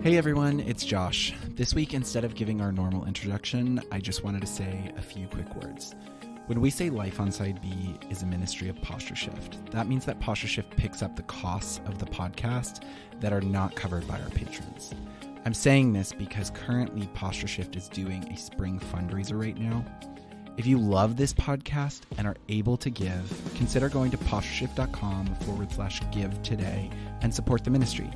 Hey everyone, it's Josh. This week, instead of giving our normal introduction, I just wanted to say a few quick words. When we say Life on Side B is a ministry of Posture Shift, that means that Posture Shift picks up the costs of the podcast that are not covered by our patrons. I'm saying this because currently Posture Shift is doing a spring fundraiser right now. If you love this podcast and are able to give, consider going to postureshift.com/give today and support the ministry.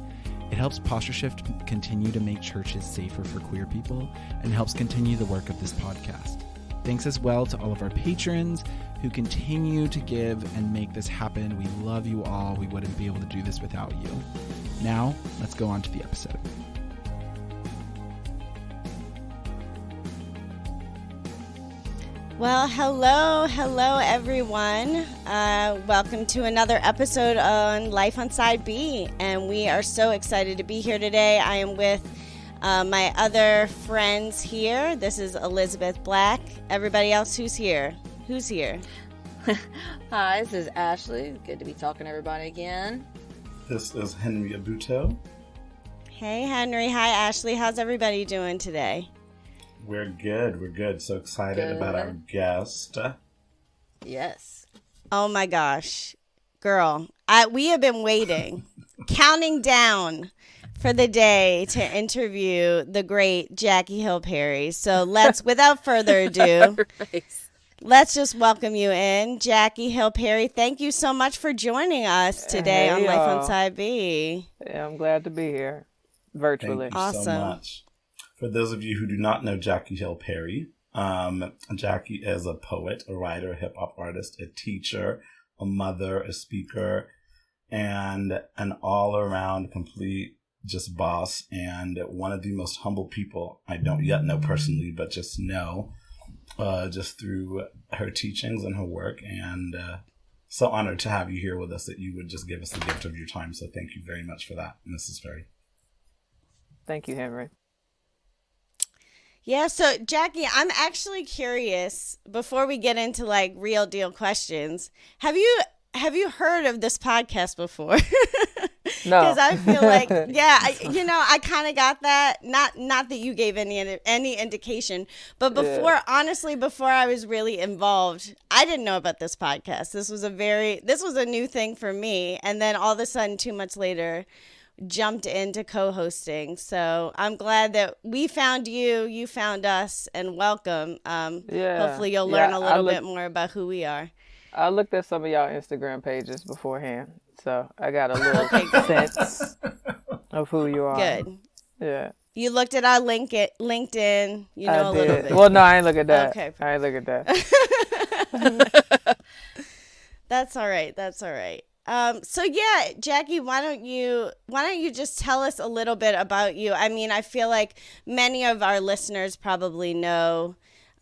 It helps Posture Shift continue to make churches safer for queer people and helps continue the work of this podcast. Thanks as well to all of our patrons who continue to give and make this happen. We love you all. We wouldn't be able to do this without you. Now, let's go on to the episode. Well, hello everyone. Welcome to another episode on Life on Side B, and we are so excited to be here today. I am with my other friends here. This is Elizabeth Black. Everybody else who's here? Who's here? Hi, this is Ashley. Good to be talking to everybody again. This is Henry Abuto. Hey, Henry. Hi, Ashley. How's everybody doing today? We're good. So excited about our guest. Yes. Oh my gosh. Girl, we have been waiting, counting down for the day to interview the great Jackie Hill Perry. So let's, without further ado, let's just welcome you in. Jackie Hill Perry, thank you so much for joining us today on Life on Side B. Yeah, I'm glad to be here virtually. Thank you so much. For those of you who do not know Jackie Hill Perry, Jackie is a poet, a writer, a hip-hop artist, a teacher, a mother, a speaker, and an all-around complete just boss, and one of the most humble people I don't yet know personally, but just know just through her teachings and her work. And so honored to have you here with us, that you would just give us the gift of your time. So thank you very much for that, Mrs. Perry. Thank you, Henry. Yeah, so Jackie, I'm actually curious, before we get into like real deal questions, have you heard of this podcast before? No. Because I feel like, I kind of got that. Not that you gave any indication, but before I was really involved, I didn't know about this podcast. This was a new thing for me, and then all of a sudden, 2 months later, jumped into co-hosting. So I'm glad that we found you found us, and welcome. Hopefully you'll learn a little bit more about who we are. I looked at some of y'all Instagram pages beforehand, so I got a little sense of who you are. Good. Yeah. You looked at our LinkedIn, a little bit. Well, no, I ain't look at that. Okay. I ain't look at that. That's all right. So yeah, Jackie, why don't you just tell us a little bit about you? I mean, I feel like many of our listeners probably know.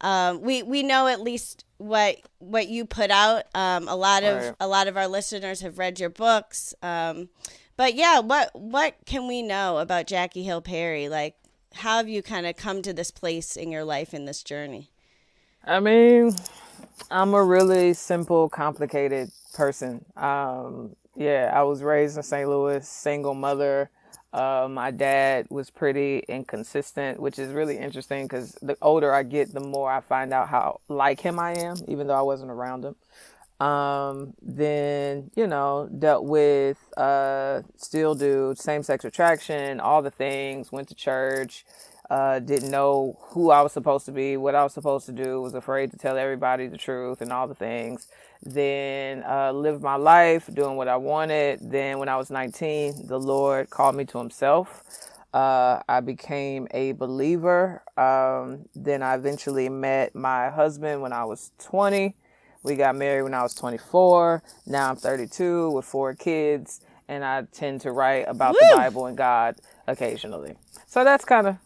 We know at least what you put out. A lot of our listeners have read your books. But yeah, what can we know about Jackie Hill Perry? Like, how have you kind of come to this place in your life in this journey? I mean, I'm a really simple, complicated person. I was raised in St. Louis, single mother. My dad was pretty inconsistent, which is really interesting because the older I get, the more I find out how like him I am, even though I wasn't around him. Then, dealt with, still do same-sex attraction, all the things, went to church, didn't know who I was supposed to be, what I was supposed to do, was afraid to tell everybody the truth and all the things. Then lived my life doing what I wanted. Then when I was 19, the Lord called me to himself. I became a believer. Then I eventually met my husband when I was 20. We got married when I was 24. Now I'm 32 with 4 kids. And I tend to write about the Bible and God occasionally. So that's kind of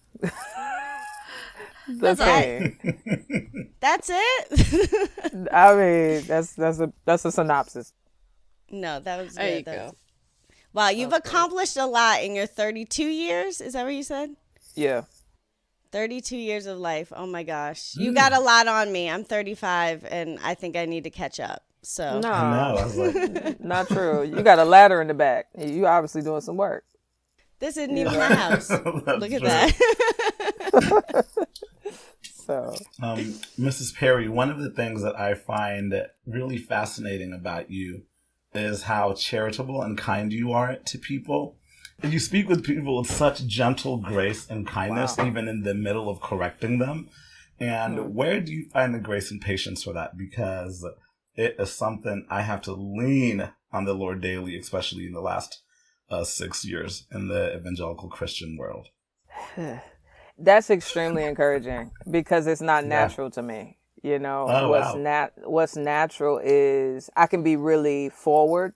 the thing. That's it? I mean, that's a synopsis. No, that was there good. You go. Wow, you've accomplished a lot in your 32 years. Is that what you said? Yeah. 32 years of life. Oh my gosh. You got a lot on me. I'm 35 and I think I need to catch up. So No, I know. I was like, not true. You got a ladder in the back. You obviously doing some work. This isn't even the house. Look at true. that. So, Mrs. Perry, one of the things that I find really fascinating about you is how charitable and kind you are to people. You speak with people with such gentle grace and kindness, even in the middle of correcting them. And where do you find the grace and patience for that? Because it is something I have to lean on the Lord daily, especially in the last 6 years in the evangelical Christian world. that's extremely encouraging because it's not natural to me. You know, what's natural is I can be really forward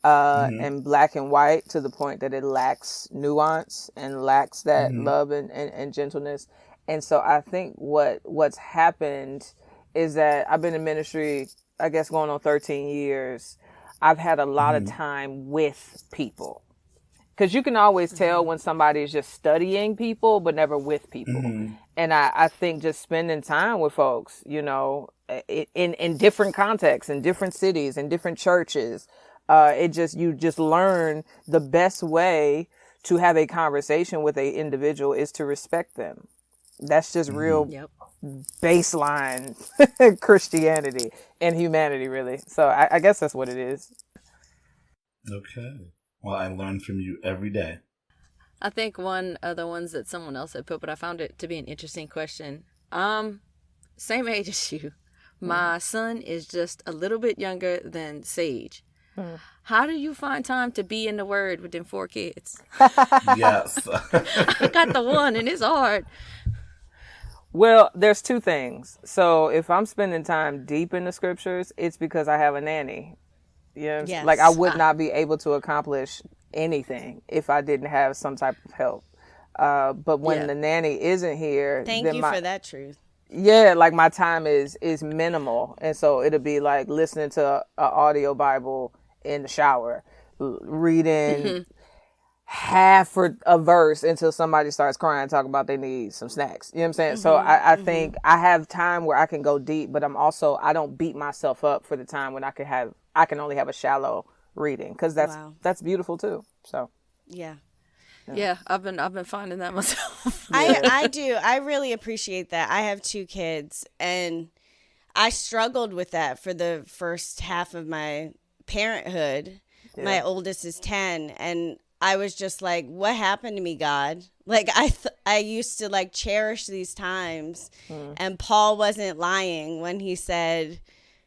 and black and white to the point that it lacks nuance and lacks that love and gentleness. And so I think what's happened is that I've been in ministry, I guess, going on 13 years. I've had a lot of time with people. Because you can always tell when somebody is just studying people, but never with people. And I think just spending time with folks, you know, in different contexts, in different cities, in different churches, you just learn the best way to have a conversation with an individual is to respect them. That's just real baseline Christianity and humanity, really. So I guess that's what it is. Okay. Well, I learn from you every day. I think one of the ones that someone else had put, but I found it to be an interesting question. Same age as you. My son is just a little bit younger than Sage. How do you find time to be in the Word with them 4 kids? Yes. I got the one, and it's hard. Well, there's two things. So if I'm spending time deep in the scriptures, it's because I have a nanny. You know, like I would not be able to accomplish anything if I didn't have some type of help. But when the nanny isn't here, Thank you for that truth. Yeah, like my time is minimal, and so it'll be like listening to an audio Bible in the shower, reading half a verse until somebody starts crying, talking about they need some snacks. You know what I'm saying? So I think I have time where I can go deep, but I don't beat myself up for the time when I can only have a shallow reading, because that's beautiful too. So yeah, I've been finding that myself. I do. I really appreciate that. I have 2 kids, and I struggled with that for the first half of my parenthood. My oldest is 10, and I was just like, what happened to me, God? Like, I used to like cherish these times, and Paul wasn't lying when he said,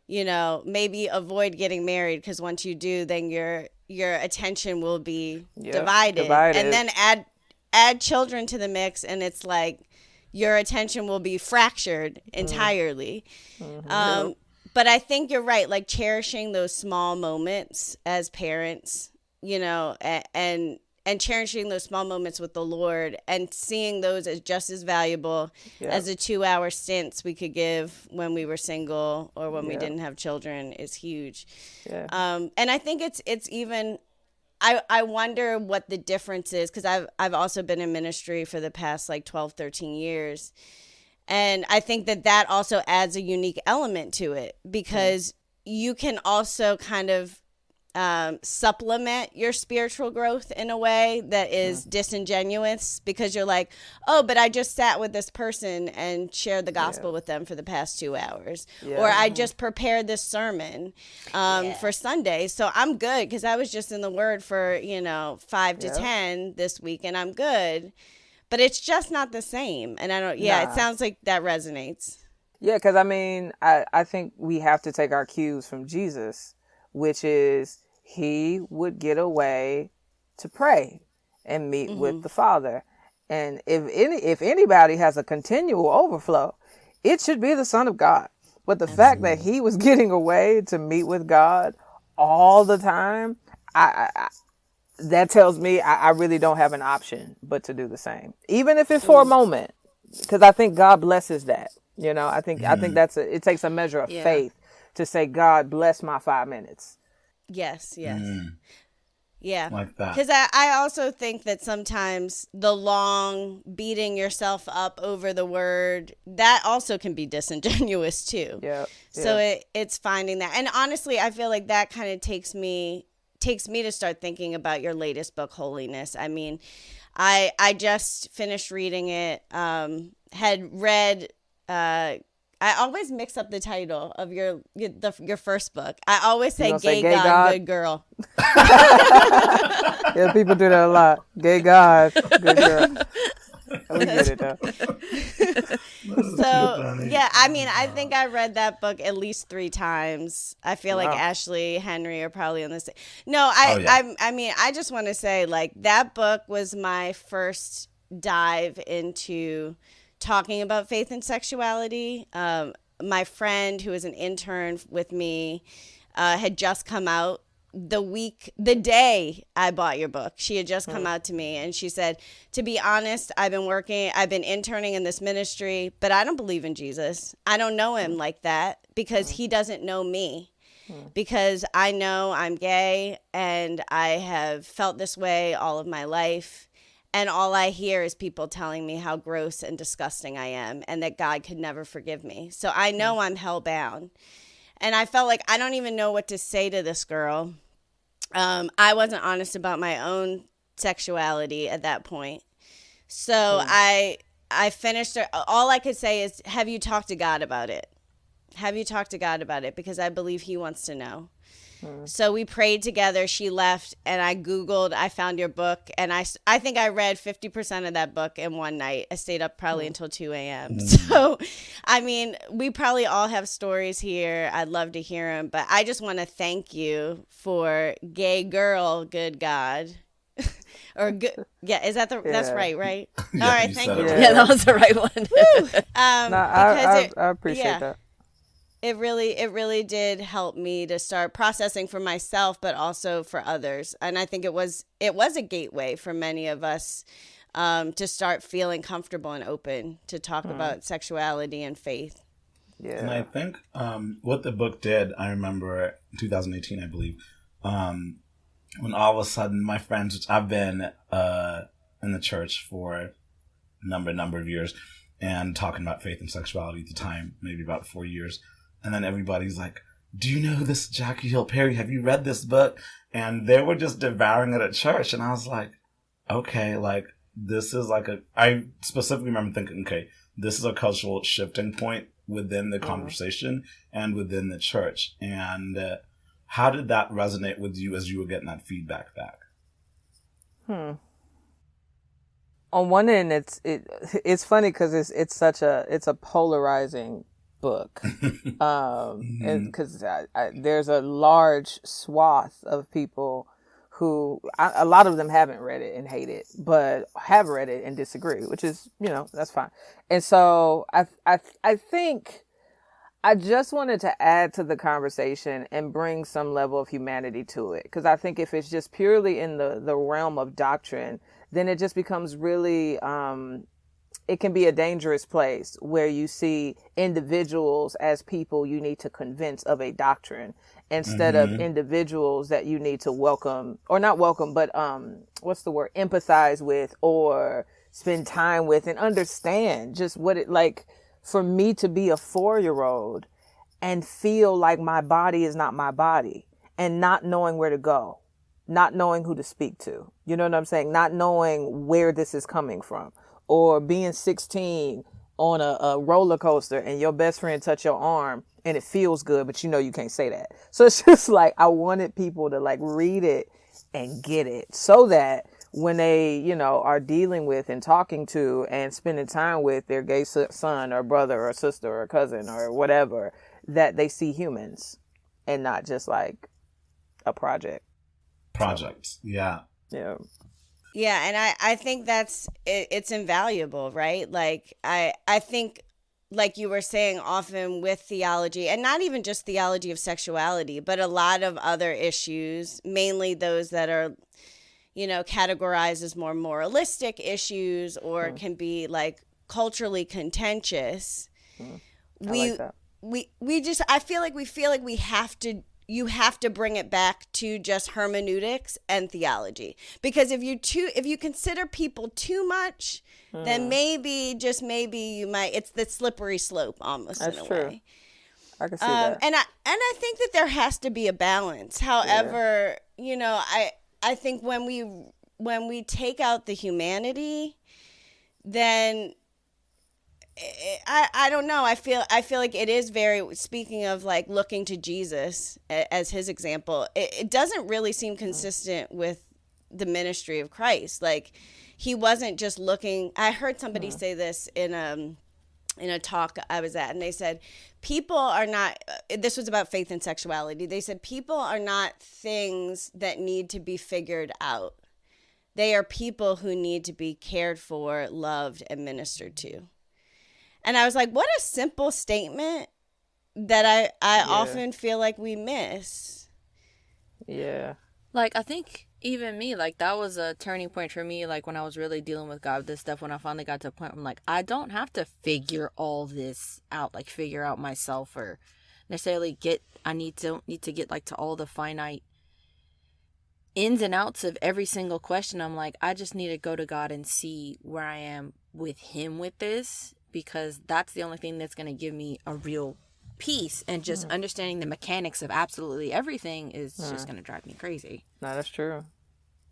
you know, maybe avoid getting married, because once you do, then your attention will be divided. And then add children to the mix, and it's like your attention will be fractured entirely. But I think you're right, like cherishing those small moments as parents, you know, and cherishing those small moments with the Lord, and seeing those as just as valuable as the 2-hour stints we could give when we were single or when we didn't have children is huge. And I think it's even, I wonder what the difference is, because I've also been in ministry for the past like 12, 13 years. And I think that also adds a unique element to it, because you can also kind of supplement your spiritual growth in a way that is disingenuous, because you're like, oh, but I just sat with this person and shared the gospel with them for the past 2 hours, or I just prepared this sermon for Sunday, so I'm good because I was just in the Word for 5 to 10 this week, and I'm good. But it's just not the same, and I don't. It sounds like that resonates. Yeah, because I mean, I think we have to take our cues from Jesus, which is he would get away to pray and meet with the Father. And if anybody has a continual overflow, it should be the Son of God. But the fact that he was getting away to meet with God all the time, that tells me I really don't have an option but to do the same, even if it's for a moment, because I think God blesses that. You know, I think it takes a measure of faith to say, God bless my 5 minutes. Yes. Yeah. Like that. Because I also think that sometimes the long beating yourself up over the Word, that also can be disingenuous too. Yeah. So it's finding that. And honestly, I feel like that kind of takes me takes me to start thinking about your latest book, Holiness. I mean, I just finished reading it, had read, I always mix up the title of your first book. I always say Gay God, Good Girl. Yeah, people do that a lot. Gay God, Good Girl. We get it though. So yeah, I mean, I think I read that book at least 3 times. I feel like Ashley, Henry are probably on the same. No, I mean, I just want to say, like, that book was my first dive into talking about faith and sexuality. My friend, who was an intern with me, had just come out the day I bought your book. She had just come out to me and she said, to be honest, I've been interning in this ministry, but I don't believe in Jesus. I don't know him like that because he doesn't know me. Because I know I'm gay and I have felt this way all of my life. And all I hear is people telling me how gross and disgusting I am and that God could never forgive me. So I know I'm hellbound. And I felt like I don't even know what to say to this girl. I wasn't honest about my own sexuality at that point. So I finished her. All I could say is, have you talked to God about it? Have you talked to God about it? Because I believe he wants to know. So we prayed together. She left, and I Googled. I found your book, and I think I read 50% of that book in one night. I stayed up probably until 2 a.m. So, I mean, we probably all have stories here. I'd love to hear them, but I just want to thank you for Gay Girl, Good God. Or good, yeah, is that that's right? Yeah, all right, thank you. Yeah, that was the right one. I appreciate that. It really did help me to start processing for myself, but also for others. And I think it was a gateway for many of us to start feeling comfortable and open to talk about sexuality and faith. Yeah. And I think what the book did, I remember 2018, I believe, when all of a sudden my friends, which I've been in the church for a number of years and talking about faith and sexuality at the time, maybe about 4 years. And then everybody's like, do you know this Jackie Hill Perry? Have you read this book? And they were just devouring it at church. And I was like, okay, like, this is like I specifically remember thinking, okay, this is a cultural shifting point within the conversation and within the church. And how did that resonate with you as you were getting that feedback back? On one end, it's funny because it's a polarizing book, and because there's a large swath of people who a lot of them haven't read it and hate it, but have read it and disagree, which is, that's fine. And so I think I just wanted to add to the conversation and bring some level of humanity to it, because I think if it's just purely in the realm of doctrine, then it just becomes really it can be a dangerous place where you see individuals as people you need to convince of a doctrine instead of individuals that you need to welcome, or not welcome, but empathize with or spend time with and understand just what it like for me to be a 4-year-old and feel like my body is not my body and not knowing where to go, not knowing who to speak to. You know what I'm saying? Not knowing where this is coming from. Or being 16 on a roller coaster and your best friend touch your arm and it feels good, but you can't say that. So it's just like, I wanted people to like read it and get it so that when they, are dealing with and talking to and spending time with their gay son or brother or sister or cousin or whatever, that they see humans and not just like a project. Yeah. Yeah. Yeah, and I think it's invaluable, right? Like, I think, like you were saying, often with theology, and not even just theology of sexuality, but a lot of other issues, mainly those that are, categorized as more moralistic issues or can be, like, culturally contentious. I feel like we have to, you have to bring it back to just hermeneutics and theology, because if you consider people too much, then maybe you might, it's the slippery slope almost. That's in a true. Way. I can see that. And I think that there has to be a balance. However, I think when we take out the humanity, then I don't know. I feel like it is very, speaking of like looking to Jesus as his example, it doesn't really seem consistent with the ministry of Christ. Like, he wasn't just looking. I heard somebody say this in a talk I was at, and they said people are not, this was about faith and sexuality. They said people are not things that need to be figured out. They are people who need to be cared for, loved, and ministered to. And I was like, what a simple statement that I often feel like we miss. Yeah. Like, I think even me, like, that was a turning point for me, like, when I was really dealing with God with this stuff, when I finally got to a point where I'm like, I don't have to figure all this out, like, figure out myself, or necessarily I don't need to get, like, to all the finite ins and outs of every single question. I'm like, I just need to go to God and see where I am with him with this, because that's the only thing that's going to give me a real peace, and just understanding the mechanics of absolutely everything is just going to drive me crazy. No, that's true.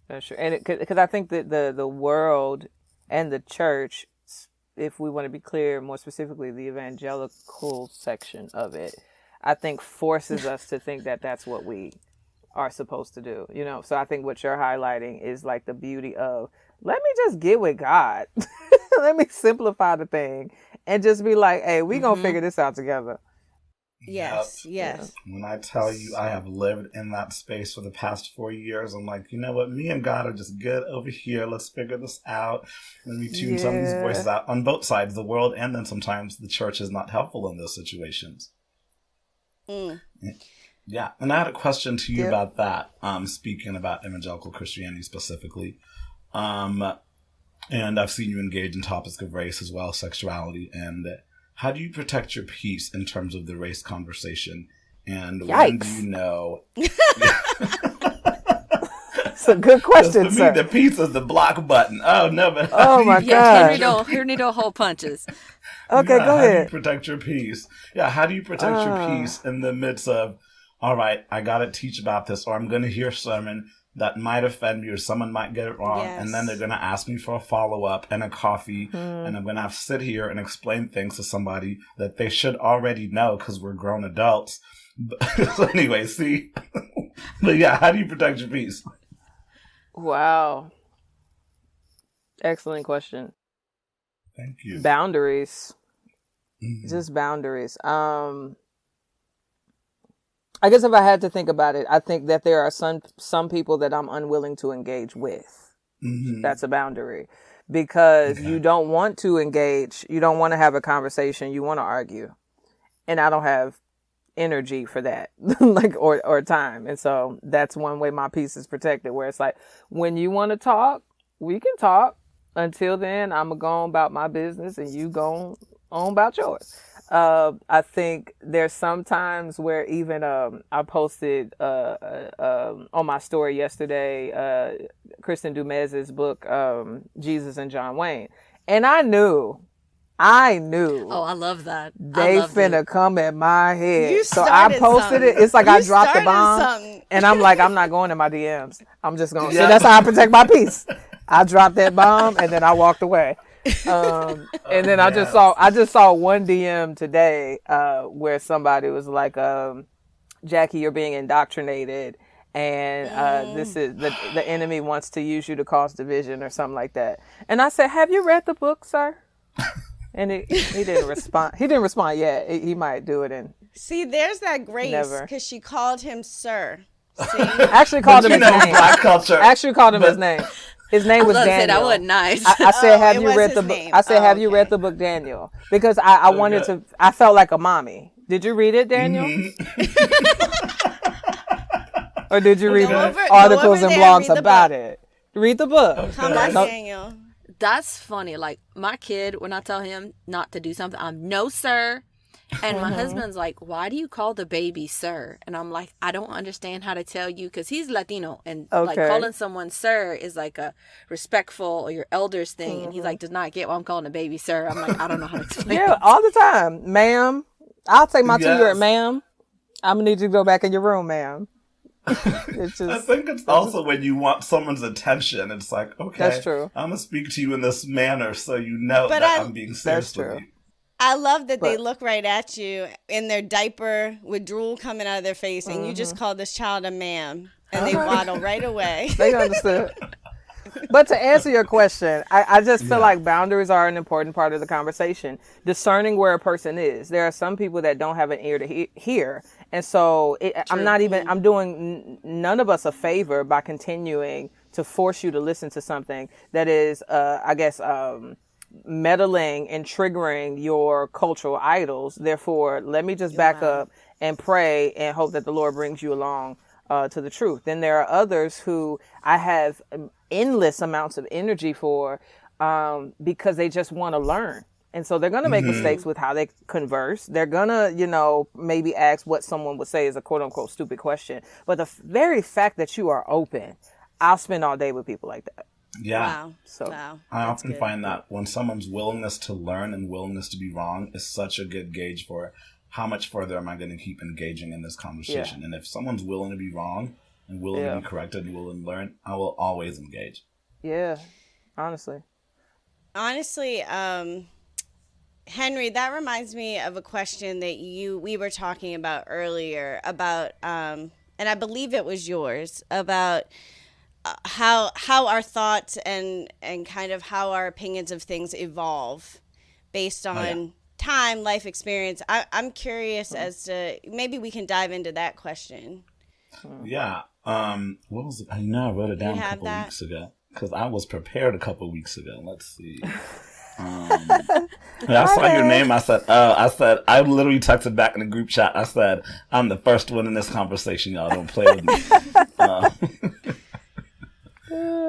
That's true. And because I think that the world and the church, if we want to be clear, more specifically the evangelical section of it, I think forces us to think that that's what we are supposed to do. So I think what you're highlighting is like the beauty of, let me just get with God. Let me simplify the thing and just be like, hey, we gonna figure this out together. Yes. When I tell you I have lived in that space for the past 4 years, I'm like, you know what? Me and God are just good over here. Let's figure this out. Let me tune some of these voices out on both sides of the world. And then sometimes the church is not helpful in those situations. Yeah. And I had a question to you about that. Speaking about evangelical Christianity specifically. And I've seen you engage in topics of race as well, sexuality, and how do you protect your peace in terms of the race conversation? And when do you know? It's a good question, sir. For me, the peace is the block button. Oh, no, but my God. Henry don't hold punches. Okay, go ahead. How do you protect your peace? Yeah, how do you protect your peace in the midst of, all right, I got to teach about this, or I'm going to hear a sermon that might offend me, or someone might get it wrong, and then they're going to ask me for a follow-up and a coffee, and I'm going to have to sit here and explain things to somebody that they should already know because we're grown adults. So anyway, see? But yeah, how do you protect your peace? Wow. Excellent question. Thank you. Boundaries. Just boundaries. I guess if I had to think about it, I think that there are some people that I'm unwilling to engage with. That's a boundary, because you don't want to engage. You don't want to have a conversation. You want to argue. And I don't have energy for that, or time. And so that's one way my peace is protected, where it's like, when you want to talk, we can talk. Until then, I'm going to go on about my business and you go on about yours. I think there's some times where even I posted on my story yesterday Kristen Dumez's book, Jesus and John Wayne. And I knew. Oh, I love that. They finna come at my head. So I posted it. It's like I dropped the bomb. And I'm like, I'm not going in my DMs. I'm just going to. So that's how I protect my peace. I dropped that bomb and then I walked away. And then I just saw one DM today where somebody was like, Jackie, you're being indoctrinated, and this is the enemy wants to use you to cause division or something like that. And I said, have you read the book, sir? And he didn't respond. He didn't respond yet. He might do it in. See, there's that grace, because she called him sir. See? Actually called him his name. Black culture. Actually called him his name. His name was Daniel. That wasn't nice. I said, have you read the book? I said, have you read the book, Daniel? Because I wanted to. I felt like a mommy. Did you read it, Daniel? Or did you read articles and blogs about it? Read the book. Come on, Daniel. That's funny. Like, my kid, when I tell him not to do something, I'm no, sir. And my husband's like, why do you call the baby sir? And I'm like, I don't understand how to tell you, because he's Latino, and like calling someone sir is like a respectful or your elders thing. And he's like, does not get why I'm calling a baby sir. I'm like, I don't know how to explain it. All the time. Ma'am. I'll take my 2-year-old, ma'am. I'm going to need you to go back in your room, ma'am. It's I just think it's also when you want someone's attention. It's like, okay, That's true. I'm gonna speak to you in this manner so you know But that I'm being serious That's with true. you. I love that they But- look right at you in their diaper with drool coming out of their face, and you just call this child a ma'am, and they waddle right away. They understood. But to answer your question, I just feel like boundaries are an important part of the conversation. Discerning where a person is. There are some people that don't have an ear to hear. And so I'm doing none of us a favor by continuing to force you to listen to something that is, meddling and triggering your cultural idols. Therefore, let me just back up and pray and hope that the Lord brings you along to the truth. Then there are others who I have endless amounts of energy for because they just want to learn. And so they're going to make mistakes with how they converse. They're going to, maybe ask what someone would say is a quote unquote stupid question. But the very fact that you are open, I'll spend all day with people like that. Yeah. Wow. So Wow. I That's often good. find that when someone's willingness to learn and willingness to be wrong is such a good gauge for how much further am I going to keep engaging in this conversation. And if someone's willing to be wrong and willing to be corrected and willing to learn, I will always engage. Yeah, honestly. Honestly, Henry, that reminds me of a question that we were talking about earlier about, and I believe it was yours, about how our thoughts and kind of how our opinions of things evolve based on time, life experience. I'm curious as to, maybe we can dive into that question. Yeah. What was it? I know I wrote it down a couple weeks ago because I was prepared a couple weeks ago. Let's see. I saw your name. I said, I literally texted back in the group chat. I said, I'm the first one in this conversation. Y'all don't play with me.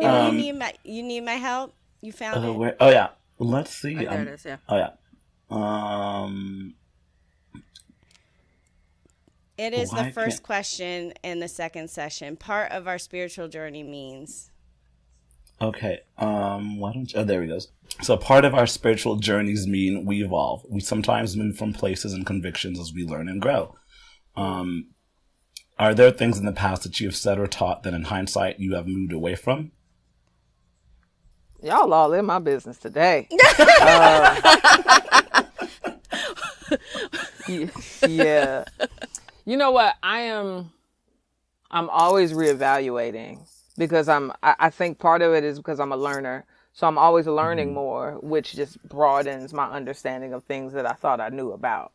If you need my help, you found it. Oh yeah. Let's see. There it is, yeah. Oh yeah. It is the Why first can't- question in the second session. Part of our spiritual journey means. Okay. Why don't you? Oh, there he goes. So part of our spiritual journeys mean we evolve. We sometimes move from places and convictions as we learn and grow. Are there things in the past that you have said or taught that in hindsight you have moved away from? Y'all all in my business today. Yeah. You know what? I'm always reevaluating because I think part of it is because I'm a learner. So I'm always learning more, which just broadens my understanding of things that I thought I knew about.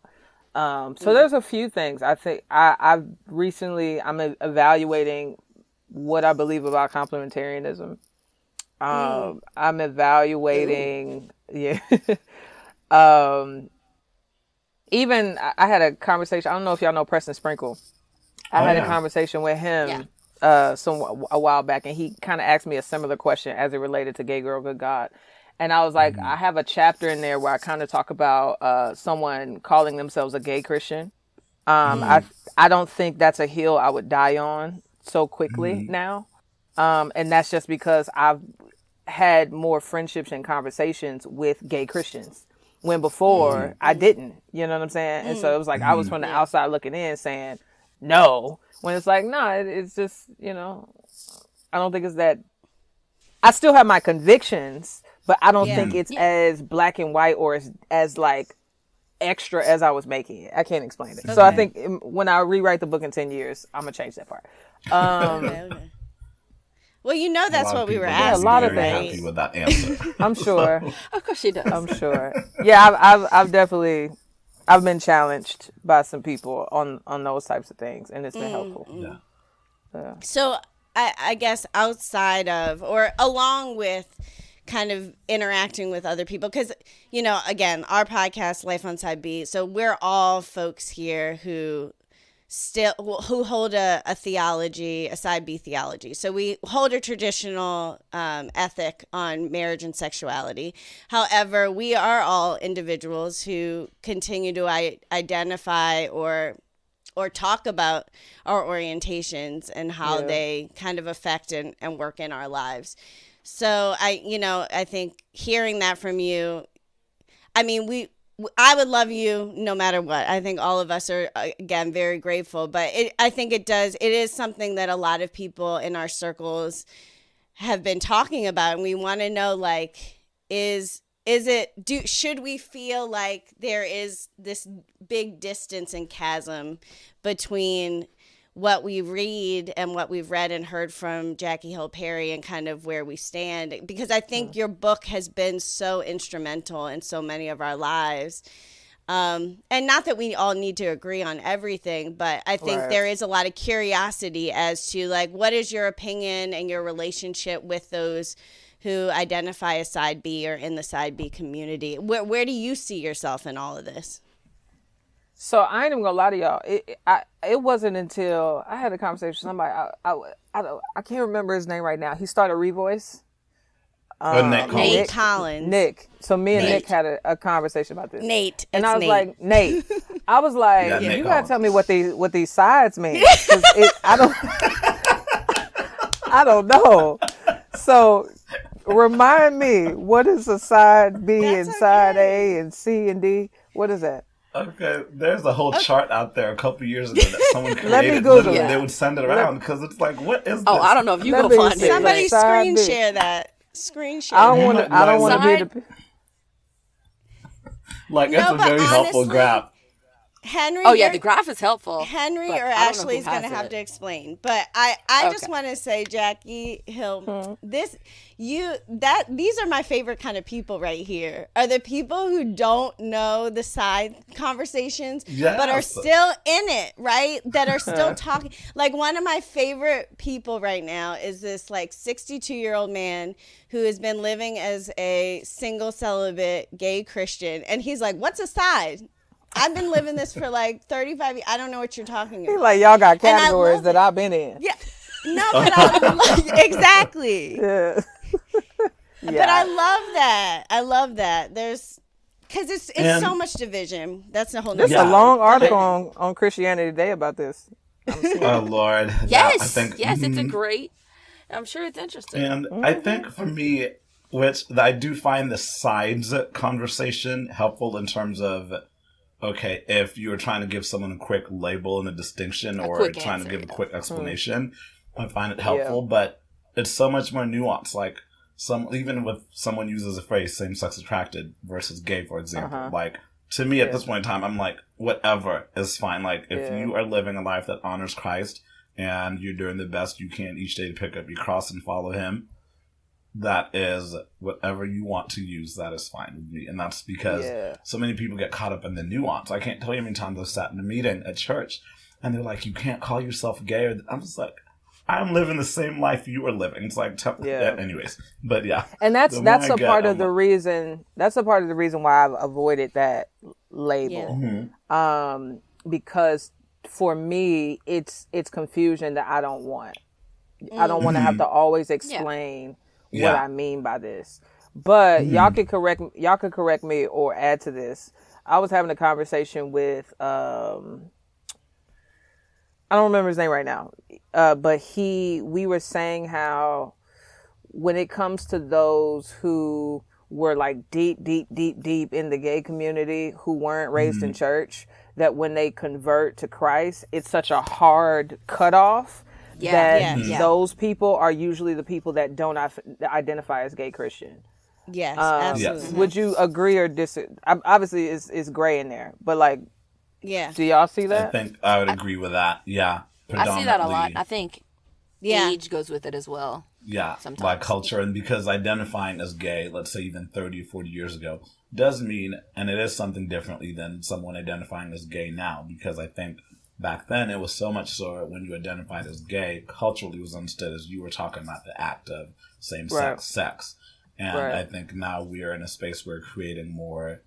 So there's a few things. I think I'm evaluating what I believe about complementarianism. I'm evaluating, even I had a conversation. I don't know if y'all know Preston Sprinkle. I had a conversation with him a while back, and he kind of asked me a similar question as it related to Gay Girl, Good God. And I was like, I have a chapter in there where I kind of talk about someone calling themselves a gay Christian. I don't think that's a hill I would die on so quickly now. And that's just because I've had more friendships and conversations with gay Christians when before I didn't, you know what I'm saying? And so it was like, I was from the outside looking in saying, no, when it's like, no, it's just, I don't think it's that. I still have my convictions, but I don't think it's as black and white or as like extra as I was making it. I can't explain it. Okay. So I think when I rewrite the book in 10 years, I'm going to change that part. Okay. Well, that's what we were asking. A lot of very things. happy with that answer. I'm sure. Of course she does. I'm sure. Yeah, I've definitely been challenged by some people on those types of things, and it's been helpful. Yeah. So I guess outside of or along with kind of interacting with other people, because again, our podcast Life on Side B, so we're all folks here who hold a theology, a side B theology. So we hold a traditional ethic on marriage and sexuality. However, we are all individuals who continue to identify or talk about our orientations and how they kind of affect and work in our lives. So I think hearing that from you, I mean, I would love you no matter what. I think all of us are, again, very grateful. But I think it is something that a lot of people in our circles have been talking about. And we want to know, like, should we feel like there is this big distance and chasm between what we read and what we've read and heard from Jackie Hill Perry and kind of where we stand? Because I think your book has been so instrumental in so many of our lives. And not that we all need to agree on everything, but I think there is a lot of curiosity as to, like, what is your opinion and your relationship with those who identify as side B or in the side B community? Where do you see yourself in all of this? So I ain't even gonna lie to y'all. It wasn't until I had a conversation with somebody. I can't remember his name right now. He started Revoice. Nate Collins. Nick. So me and Nick had a conversation about this. Nate. And I was Nate. like, Nate. I was like, Yeah, you Nick gotta Collins. tell me what these sides mean. 'Cause I don't know. So remind me, what is a side B That's and side okay. A and C and D? What is that? Okay, there's a whole chart out there a couple years ago that someone created. Let me Google Literally, it. They would send it around because it's like, what is this? Oh, I don't know if you Let go me find see. it. Somebody Side screen B. share that. Screen share. I don't that. want to. I don't want to be the. Like, it's No, a but very helpful honestly, graph. Henry. Oh yeah, you're- the graph is helpful. Henry but or I don't know Ashley who is going to has have it. to explain. But I just Okay. want to say, Jackie Hill, these are my favorite kind of people right here. Are the people who don't know the side conversations, but are Yes. still in it, right? That are still talking. Like, one of my favorite people right now is this, like, 62-year-old man who has been living as a single celibate gay Christian. And he's like, what's a side? I've been living this for like 35 years. I don't know what you're talking He's about. like, y'all got And I categories love that it. I've been in. Yeah. No, but exactly. Yeah. But I love that. I love that. Because it's And- so much division. That's a whole There's nother a long article on Christianity Today about this. Oh, Lord. That, Yes, I think, yes, it's a great. I'm sure it's interesting. And I think for me, I do find the sides conversation helpful in terms of, okay, if you were trying to give someone a quick label and a distinction or quick trying answer, to give a yeah. quick explanation, I find it helpful, but it's so much more nuanced. Like, even with someone uses a phrase, same-sex attracted versus gay, for example, like, to me at this point in time, I'm like, whatever is fine. Like, if you are living a life that honors Christ and you're doing the best you can each day to pick up your cross and follow him, that is whatever you want to use, that is fine with me. And that's because so many people get caught up in the nuance. I can't tell you how many times I've sat in a meeting at church and they're like, you can't call yourself gay. I'm just like, I'm living the same life you are living. It's like, anyways, but yeah. And that's a part of the like, reason. That's a part of the reason why I've avoided that label. Because for me, it's confusion that I don't want. I don't want to have to always explain what I mean by this. But y'all could correct me or add to this. I was having a conversation with I don't remember his name right now. But we were saying how when it comes to those who were like deep in the gay community who weren't raised in church, that when they convert to Christ, it's such a hard cutoff that those people are usually the people that don't identify as gay Christian. Yes, absolutely. Would you agree or disagree? Obviously, it's gray in there, but like, do y'all see that? I think I would agree with that. Yeah. I see that a lot. I think age goes with it as well. Yeah, sometimes. like culture. And because identifying as gay, let's say even 30 or 40 years ago, does mean, and it is something differently than someone identifying as gay now. Because I think back then it was so much so when you identified as gay, culturally was understood as you were talking about the act of same-sex sex. And I think now we are in a space where we're creating more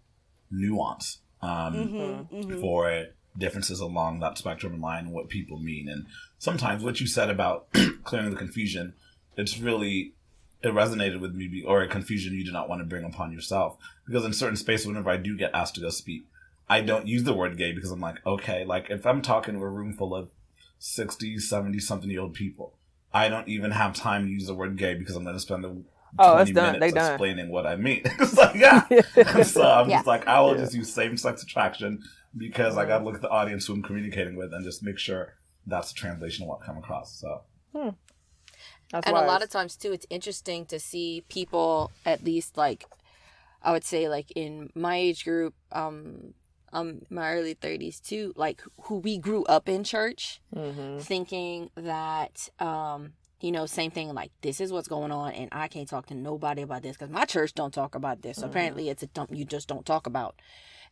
nuance for differences along that spectrum of line and what people mean. And sometimes what you said about clearing the confusion, it resonated with me, or a confusion you do not want to bring upon yourself. Because in certain spaces, whenever I do get asked to go speak, I don't use the word gay because I'm like, okay, like if I'm talking to a room full of 60, 70 something year old people, I don't even have time to use the word gay because I'm going to spend Oh, 20 it's done. minutes They done. explaining what I mean. It's like, yeah. So I'm just like, I will just use same-sex attraction because I got to look at the audience who I'm communicating with and just make sure that's the translation of what come across. So. That's And wise. a lot of times too, it's interesting to see people, at least like I would say like in my age group, my early 30s too, like who we grew up in church, thinking that same thing, like this is what's going on and I can't talk to nobody about this because my church don't talk about this. So apparently it's you just don't talk about.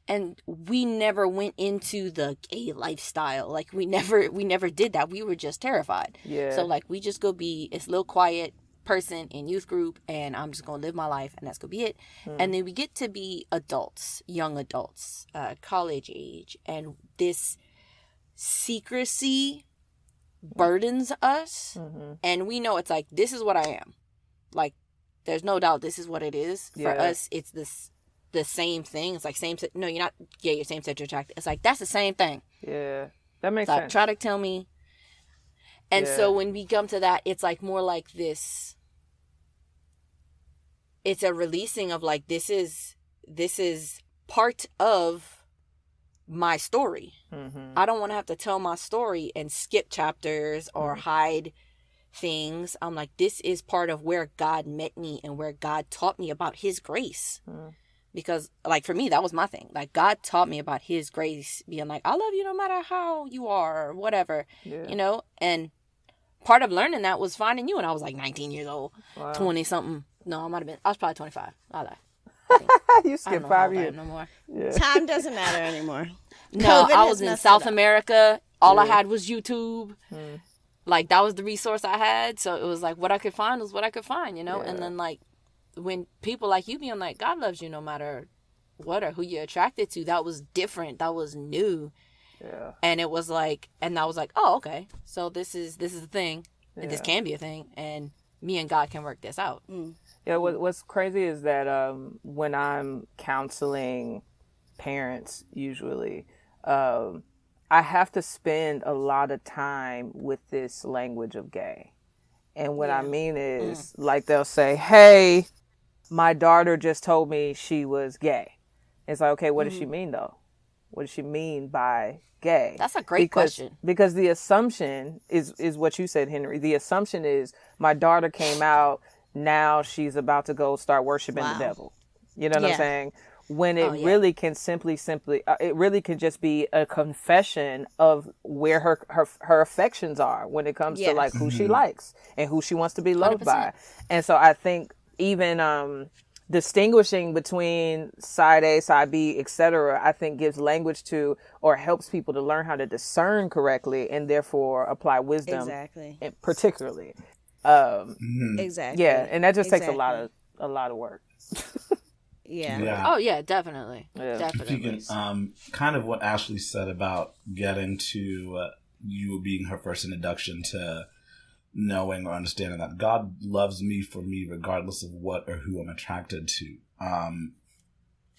And we never went into the gay lifestyle. Like we never did that. We were just terrified. Yeah. So like we just go be this little quiet person in youth group and I'm just gonna live my life and that's gonna be it. And then we get to be adults, young adults, college age, and this secrecy burdens us, and we know it's like this is what I am. Like there's no doubt this is what it is. For us, it's the same thing. It's like no, you're not gay, you're same-sex attracted. It's like that's the same thing. Yeah, that makes So sense. try to tell me. And so when we come to that, it's like more like this. It's a releasing of like this is part of my story. I don't want to have to tell my story and skip chapters or hide things. I'm like, this is part of where God met me and where God taught me about his grace. Because like for me, that was my thing. Like God taught me about his grace, being like, I love you no matter how you are or whatever, and part of learning that was finding you. And I was like 19 years old, 20 something. No, I was probably 25. I lied. You skipped 5 years. No more. Yeah. Time doesn't matter anymore. No, COVID I has was in messed South it up. America. All I had was YouTube. Like that was the resource I had. So it was like what I could find was what I could find, And then like when people like you being like, God loves you no matter what or who you're attracted to, that was different. That was new. Yeah. And it was like, and I was like, oh, okay. So this is the thing. And this can be a thing. And me and God can work this out. Yeah, what's crazy is that when I'm counseling parents, usually, I have to spend a lot of time with this language of gay. And what I mean is, like, they'll say, hey, my daughter just told me she was gay. It's like, okay, what does she mean, though? What does she mean by gay? That's a great question. Because the assumption is what you said, Henry. The assumption is my daughter came out, now she's about to go start worshiping the devil. You know what I'm saying? When it really can simply, it really can just be a confession of where her affections are when it comes to like who she likes and who she wants to be loved 100%. by. And so I think even distinguishing between side A, side B, etc., I think gives language to or helps people to learn how to discern correctly and therefore apply wisdom. Exactly. Particularly. Exactly. Yeah, and that just takes a lot of work. Yeah. Oh yeah, definitely. Yeah. Definitely. Speaking, kind of what Ashley said about getting to you being her first introduction to knowing or understanding that God loves me for me regardless of what or who I'm attracted to.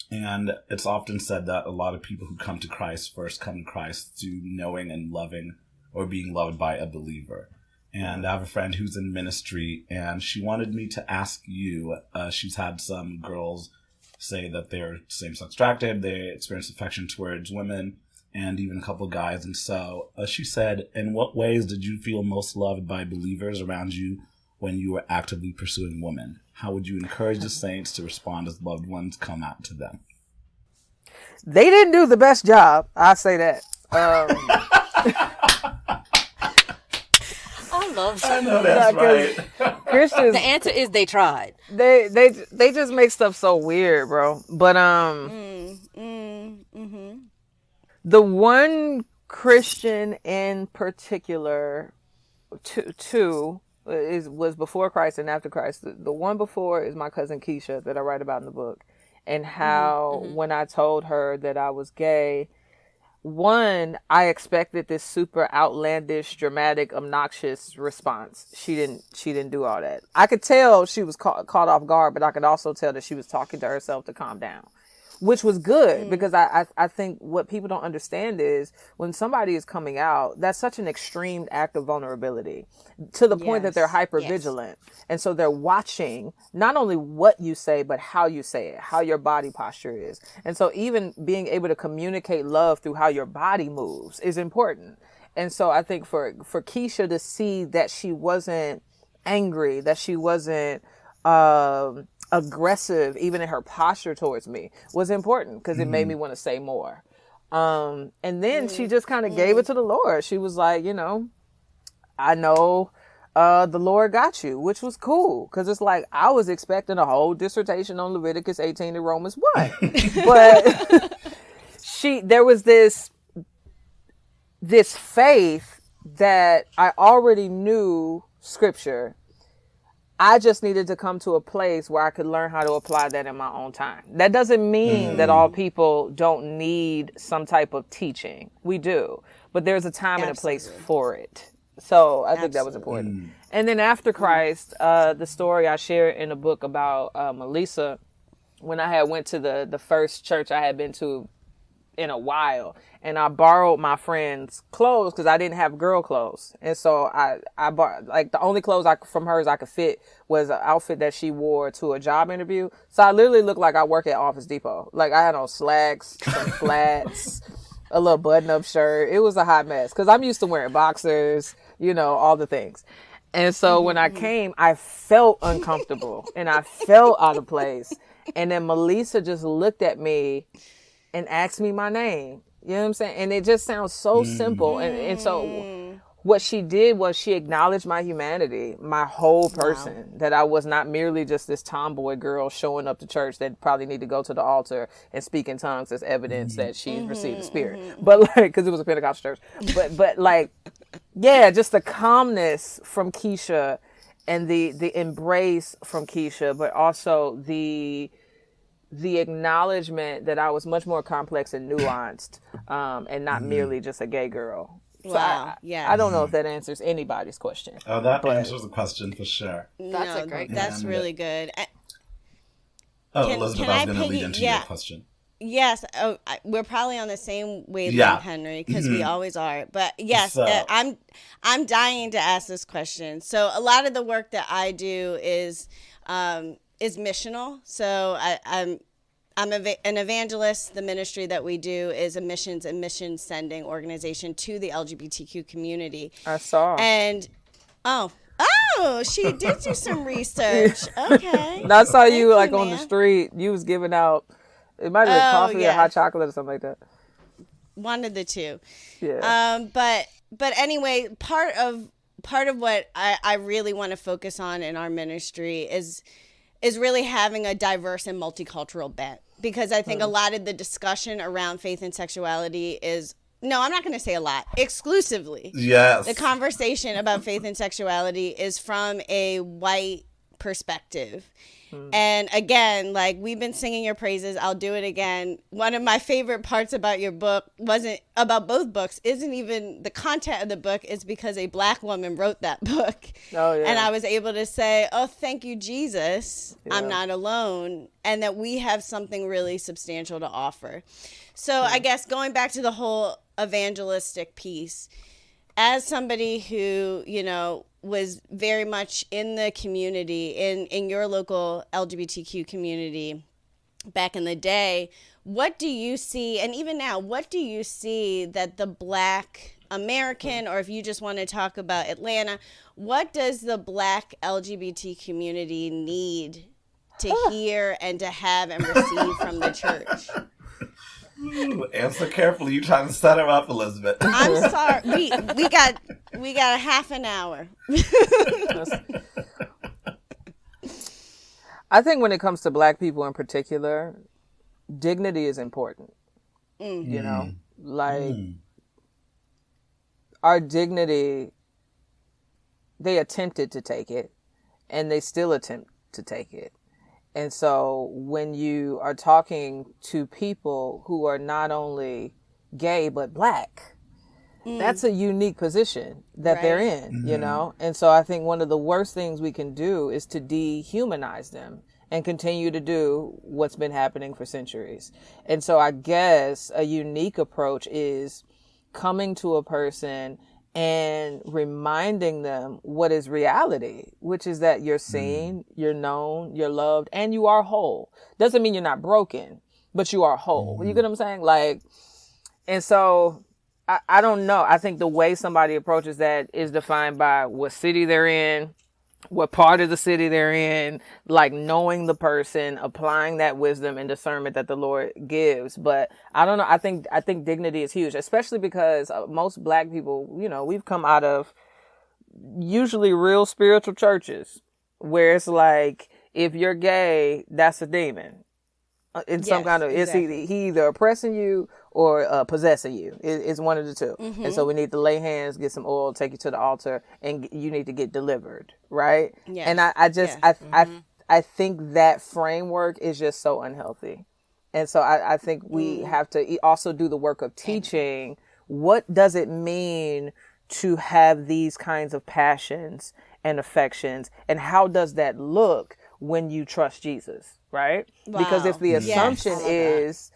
And it's often said that a lot of people who come to Christ first come to Christ through knowing and loving or being loved by a believer. And I have a friend who's in ministry, and she wanted me to ask you, she's had some girls say that they're same-sex attracted, they experience affection towards women, and even a couple guys. And so she said, in what ways did you feel most loved by believers around you when you were actively pursuing women? How would you encourage the saints to respond as loved ones come out to them? They didn't do the best job. I say that. I love I know that's right. Christians, the answer is they tried. they just make stuff so weird, bro. But the one Christian in particular, two was before Christ and after Christ. The one before is my cousin Keisha that I write about in the book, and how when I told her that I was gay, one, I expected this super outlandish, dramatic, obnoxious response. She didn't do all that. I could tell she was caught off guard, but I could also tell that she was talking to herself to calm down. which was good because I think what people don't understand is when somebody is coming out, that's such an extreme act of vulnerability to the point that they're hyper vigilant. And so they're watching not only what you say, but how you say it, how your body posture is. And so even being able to communicate love through how your body moves is important. And so I think for Keisha to see that she wasn't angry, that she wasn't aggressive, even in her posture towards me, was important because it made me want to say more. And then she just kind of gave it to the Lord. She was like, you know, I know the Lord got you, which was cool because it's like I was expecting a whole dissertation on Leviticus 18 and Romans 1. But there was this faith that I already knew scripture. I just needed to come to a place where I could learn how to apply that in my own time. That doesn't mean that all people don't need some type of teaching. We do. But there's a time and a place for it. So I think that was important. And then after Christ, the story I shared in a book about Melissa, when I had went to the first church I had been to in a while, and I borrowed my friend's clothes because I didn't have girl clothes. And so I bought, like, the only clothes from hers I could fit was an outfit that she wore to a job interview. So I literally looked like I work at Office Depot. Like, I had on slacks, some flats, a little button-up shirt. It was a hot mess because I'm used to wearing boxers, you know, all the things. And so when I came, I felt uncomfortable and I felt out of place. And then Melissa just looked at me and asked me my name. You know what I'm saying? And it just sounds so simple. And so what she did was she acknowledged my humanity, my whole person, that I was not merely just this tomboy girl showing up to church that probably need to go to the altar and speak in tongues as evidence that she received the Spirit. But like, because it was a Pentecostal church. But like, yeah, just the calmness from Keisha and the embrace from Keisha, but also the acknowledgement that I was much more complex and nuanced, and not merely just a gay girl. So I don't know if that answers anybody's question. Oh, that answers the question for sure. That's a great. That's really good. Elizabeth, I was going to lead into your question. Yes. Oh, we're probably on the same wavelength, Henry, because we always are. But yes, so, I'm dying to ask this question. So a lot of the work that I do is missional. So I'm an evangelist. The ministry that we do is a missions and mission sending organization to the LGBTQ community. I saw. And she did do some research. Okay. I saw you like on the street. You was giving out. It might have been coffee or hot chocolate or something like that. One of the two. Yeah. But anyway, part of what I really want to focus on in our ministry is really having a diverse and multicultural bent, because I think a lot of the discussion around faith and sexuality is, no, I'm not going to say a lot, exclusively. Yes. The conversation about faith and sexuality is from a white perspective. And again, like, we've been singing your praises. I'll do it again. One of my favorite parts about your book wasn't about both books, isn't even the content of the book. It's because a Black woman wrote that book. Oh, yeah. And I was able to say, oh, thank you, Jesus. Yeah. I'm not alone. And that we have something really substantial to offer. So I guess going back to the whole evangelistic piece, as somebody who, you know, was very much in the community, in your local LGBTQ community back in the day, what do you see, and even now, what do you see that the Black American, or if you just want to talk about Atlanta, what does the Black LGBT community need to hear and to have and receive from the church? Answer carefully. You trying to set her up, Elizabeth. I'm sorry. We got a half an hour. I think when it comes to Black people in particular, dignity is important. You know, like our dignity, they attempted to take it and they still attempt to take it. And so when you are talking to people who are not only gay, but Black, that's a unique position that they're in, you know? And so I think one of the worst things we can do is to dehumanize them and continue to do what's been happening for centuries. And so I guess a unique approach is coming to a person and reminding them what is reality, which is that you're seen, you're known, you're loved, and you are whole. Doesn't mean you're not broken, but you are whole. You get what I'm saying? Like, and so I don't know. I think the way somebody approaches that is defined by what city they're in, what part of the city they're in, like knowing the person, applying that wisdom and discernment that the Lord gives. But I don't know. I think dignity is huge, especially because most Black people, we've come out of usually real spiritual churches where it's like, if you're gay, that's a demon. In some kind of, exactly. He either oppressing you or possessing you. It's one of the two. Mm-hmm. And so we need to lay hands, get some oil, take you to the altar, and you need to get delivered, right? Yes. And I think that framework is just so unhealthy. And so I think we have to also do the work of teaching what does it mean to have these kinds of passions and affections, and how does that look when you trust Jesus, right? Wow. Because if the assumption is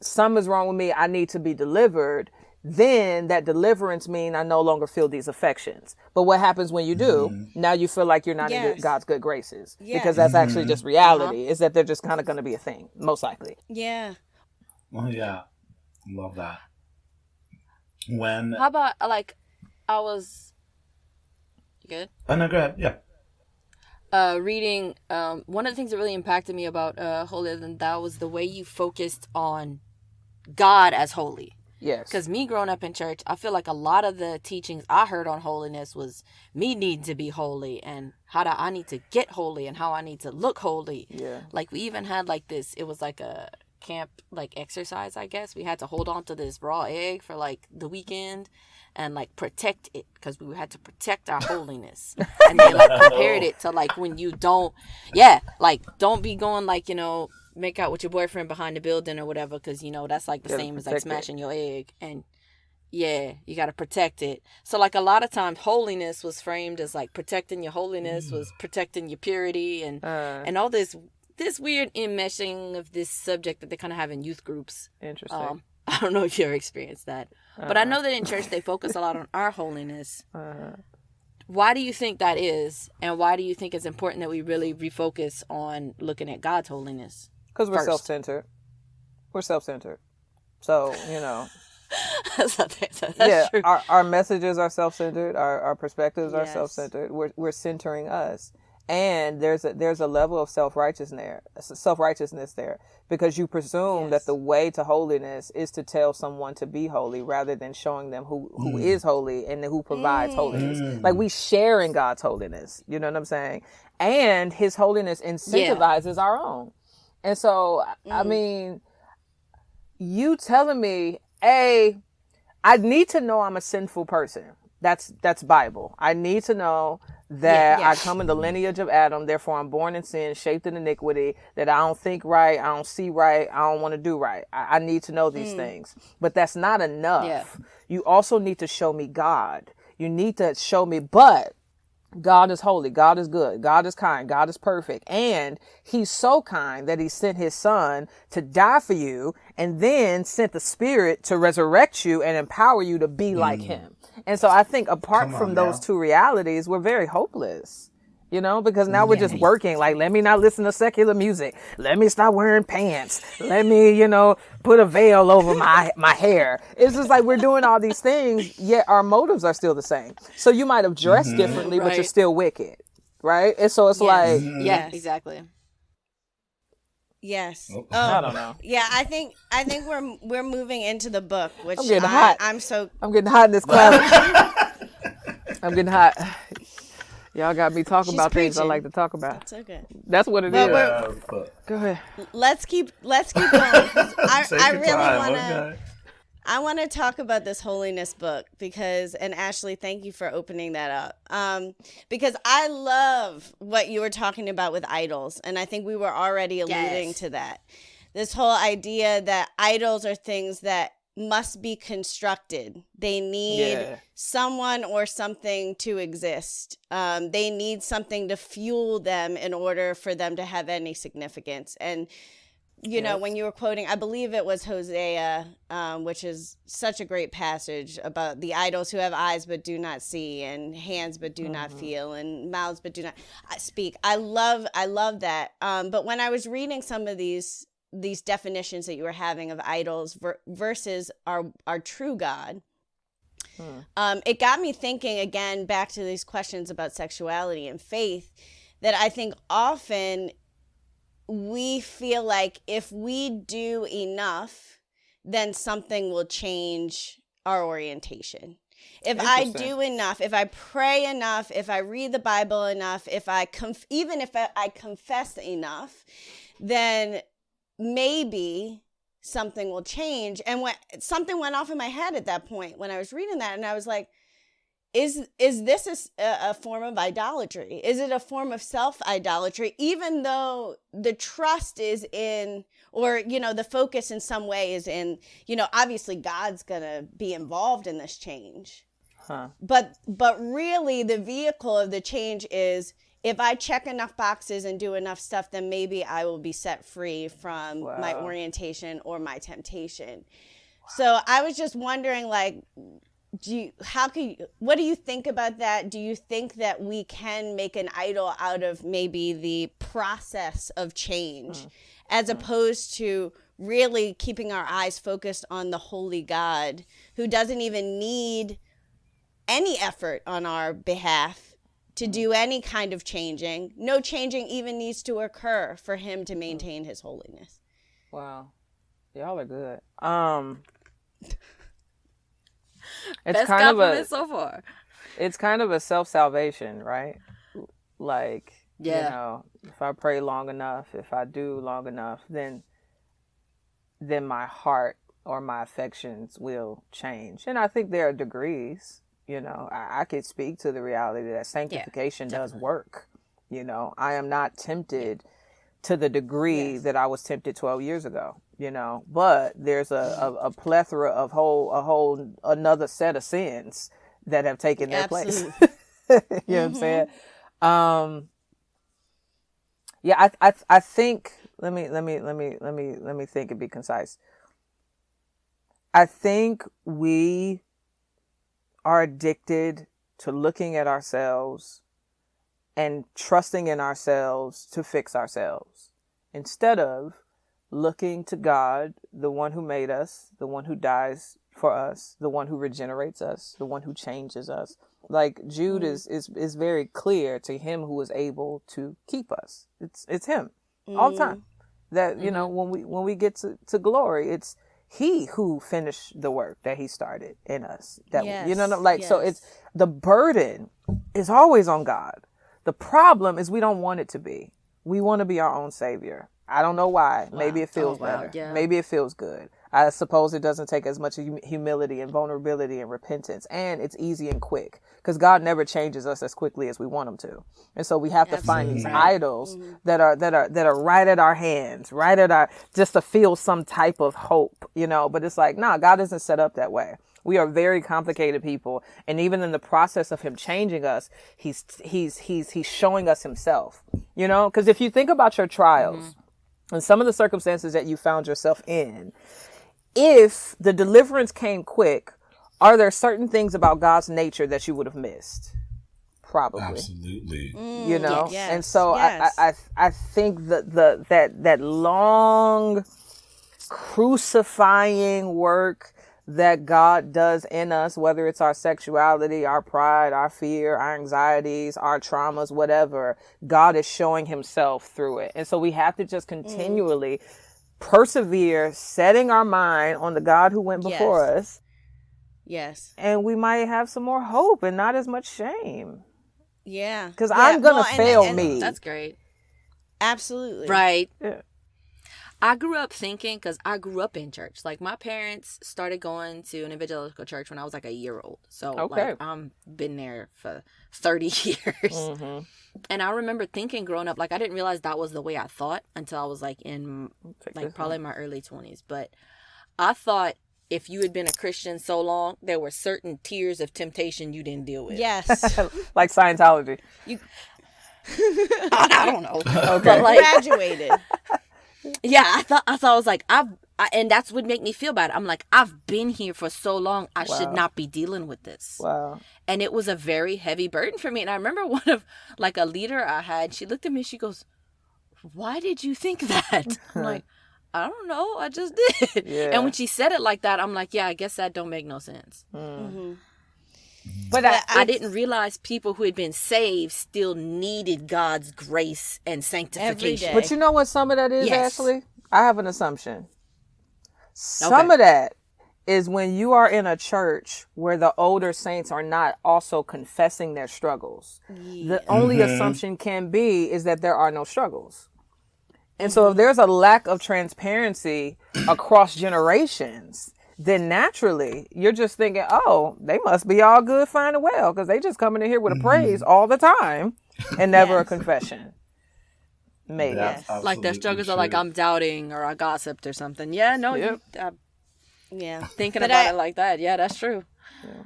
something is wrong with me, I need to be delivered, then that deliverance means I no longer feel these affections. But what happens when you do? Now you feel like you're not in God's good graces, because that's actually just reality, is that they're just kind of going to be a thing, most likely. Yeah. Well, yeah. Love that. How about, you good? Oh, no, go ahead. Yeah. Reading, one of the things that really impacted me about Holier Than Thou was the way you focused on God as holy. Yes. Because me growing up in church, I feel like a lot of the teachings I heard on holiness was me needing to be holy, and I need to get holy, and how I need to look holy. Yeah. Like, we even had like this, it was like a camp like exercise, I guess. We had to hold on to this raw egg for like the weekend and like protect it, because we had to protect our holiness. And they like compared it to like when you don't be going like, make out with your boyfriend behind the building or whatever, because that's like the same as like smashing your egg, and you got to protect it. So like a lot of times holiness was framed as like protecting your holiness was protecting your purity, and all this weird enmeshing of this subject that they kind of have in youth groups. Interesting. I don't know if you ever experienced that. But I know that in church they focus a lot on our holiness. Why do you think that is? And why do you think it's important that we really refocus on looking at God's holiness? Because we're self-centered. We're self-centered. So, That's true. Our messages are self-centered. Our perspectives are self-centered. We're centering us. And there's a level of self-righteousness there, because you presume that the way to holiness is to tell someone to be holy, rather than showing them who is holy and who provides holiness. Like, we share in God's holiness. You know what I'm saying? And his holiness incentivizes our own. And so, I mean, you telling me, I need to know I'm a sinful person. That's Bible. I need to know that I come in the lineage of Adam, therefore I'm born in sin, shaped in iniquity, that I don't think right, I don't see right, I don't want to do right. I need to know these things. But that's not enough. Yeah. You also need to show me God. You need to show me, but God is holy, God is good, God is kind, God is perfect. And he's so kind that he sent his son to die for you, and then sent the Spirit to resurrect you and empower you to be like him. And so I think apart from those two realities, we're very hopeless, because now we're just working. Like, let me not listen to secular music. Let me stop wearing pants. Let me, put a veil over my hair. It's just like we're doing all these things, yet our motives are still the same. So you might have dressed differently, but you're still wicked, right? And so it's like... Yeah, exactly. Yes. Oh, I don't know. Yeah, I think we're moving into the book, which I'm getting hot. I'm getting hot in this class. I'm getting hot. Y'all got me talking about things I like to talk about. That's okay. That's what it is. Go ahead. Let's keep going. I really want to talk about this holiness book, and Ashley, thank you for opening that up. Because I love what you were talking about with idols, and I think we were already alluding to that. This whole idea that idols are things that must be constructed. They need someone or something to exist. They need something to fuel them in order for them to have any significance. And, you know, when you were quoting, I believe it was Hosea, which is such a great passage about the idols who have eyes but do not see, and hands but do not feel, and mouths but do not speak. I love that. But when I was reading some of these definitions that you were having of idols versus our true God, it got me thinking again back to these questions about sexuality and faith, that I think often we feel like if we do enough, then something will change our orientation. If I do enough, if I pray enough, if I read the Bible enough, even if I confess enough, then maybe something will change. And when something went off in my head at that point when I was reading that, and I was like, is this a form of idolatry? Is it a form of self-idolatry, even though the trust is in, or, you know, the focus in some way is in, you know, obviously God's going to be involved in this change. But really the vehicle of the change is, if I check enough boxes and do enough stuff, then maybe I will be set free from my orientation or my temptation. So I was just wondering, like, what do you think about that? Do you think that we can make an idol out of maybe the process of change, as opposed to really keeping our eyes focused on the holy God, who doesn't even need any effort on our behalf to do any kind of changing? No changing even needs to occur for him to maintain his holiness. Wow. Y'all are good. It's best kind compliment so far. It's kind of a self-salvation, right? Like, you know, if I pray long enough, if I do long enough, then my heart or my affections will change. And I think there are degrees. You know, I could speak to the reality that sanctification does work. You know, I am not tempted to the degree that I was tempted 12 years ago, you know, but there's a plethora of another set of sins that have taken their place. You know what I'm saying? I think, let me think and be concise. I think we are addicted to looking at ourselves and trusting in ourselves to fix ourselves, instead of looking to God, the one who made us, the one who dies for us, the one who regenerates us, the one who changes us. Like Jude is very clear, to him who is able to keep us. It's him all the time. That, you know, when we get to glory, it's he who finished the work that he started in us. That you know, like, so it's, the burden is always on God. The problem is we don't want it to be. We want to be our own savior. I don't know why. Wow. Maybe it feels better. Yeah. Maybe it feels good. I suppose it doesn't take as much humility and vulnerability and repentance. And it's easy and quick, because God never changes us as quickly as we want him to. And so we have to find these idols that are right at our hands, right at our, just to feel some type of hope, you know. But it's like, nah, God isn't set up that way. We are very complicated people. And even in the process of him changing us, he's showing us himself, you know, because if you think about your trials and some of the circumstances that you found yourself in, if the deliverance came quick, are there certain things about God's nature that you would have missed? Probably. Absolutely. You know? Yes. And so I think that long crucifying work that God does in us, whether it's our sexuality, our pride, our fear, our anxieties, our traumas, whatever, God is showing himself through it. And so we have to just continually persevere, setting our mind on the God who went before us. Yes. And we might have some more hope and not as much shame. Yeah. Because I'm going to fail me. That's great. Absolutely. Right. Yeah. I grew up thinking, because I grew up in church. Like, my parents started going to an evangelical church when I was like a year old. So, like, I'm been there for 30 years. And I remember thinking growing up, like, I didn't realize that was the way I thought until I was like in, like, probably my early 20s. But I thought if you had been a Christian so long, there were certain tiers of temptation you didn't deal with. Yes. Like Scientology. I don't know. Okay. But like, Graduated. yeah, I thought I was like, and that's what made me feel bad. I'm like, I've been here for so long. I should not be dealing with this. Wow. And it was a very heavy burden for me. And I remember one of like a leader I had, she looked at me, she goes, "Why did you think that?" I'm like, "I don't know. I just did." Yeah. And when she said it like that, I'm like, yeah, I guess that don't make no sense. Mm-hmm. But I didn't realize people who had been saved still needed God's grace and sanctification. Every day. But you know what some of that is, Yes. Ashley? I have an assumption. Some of that is when you are in a church where the older saints are not also confessing their struggles. The only assumption can be is that there are no struggles. And so if there's a lack of transparency across generations, then naturally you're just thinking, oh, they must be all good, fine, and well, because they just coming in here with a praise all the time and never a confession. Maybe. That's Like their absolutely struggles true. are like, I'm doubting or I gossiped or something. Yeah, no, Yep. Yeah. thinking But about it like that. Yeah, that's true.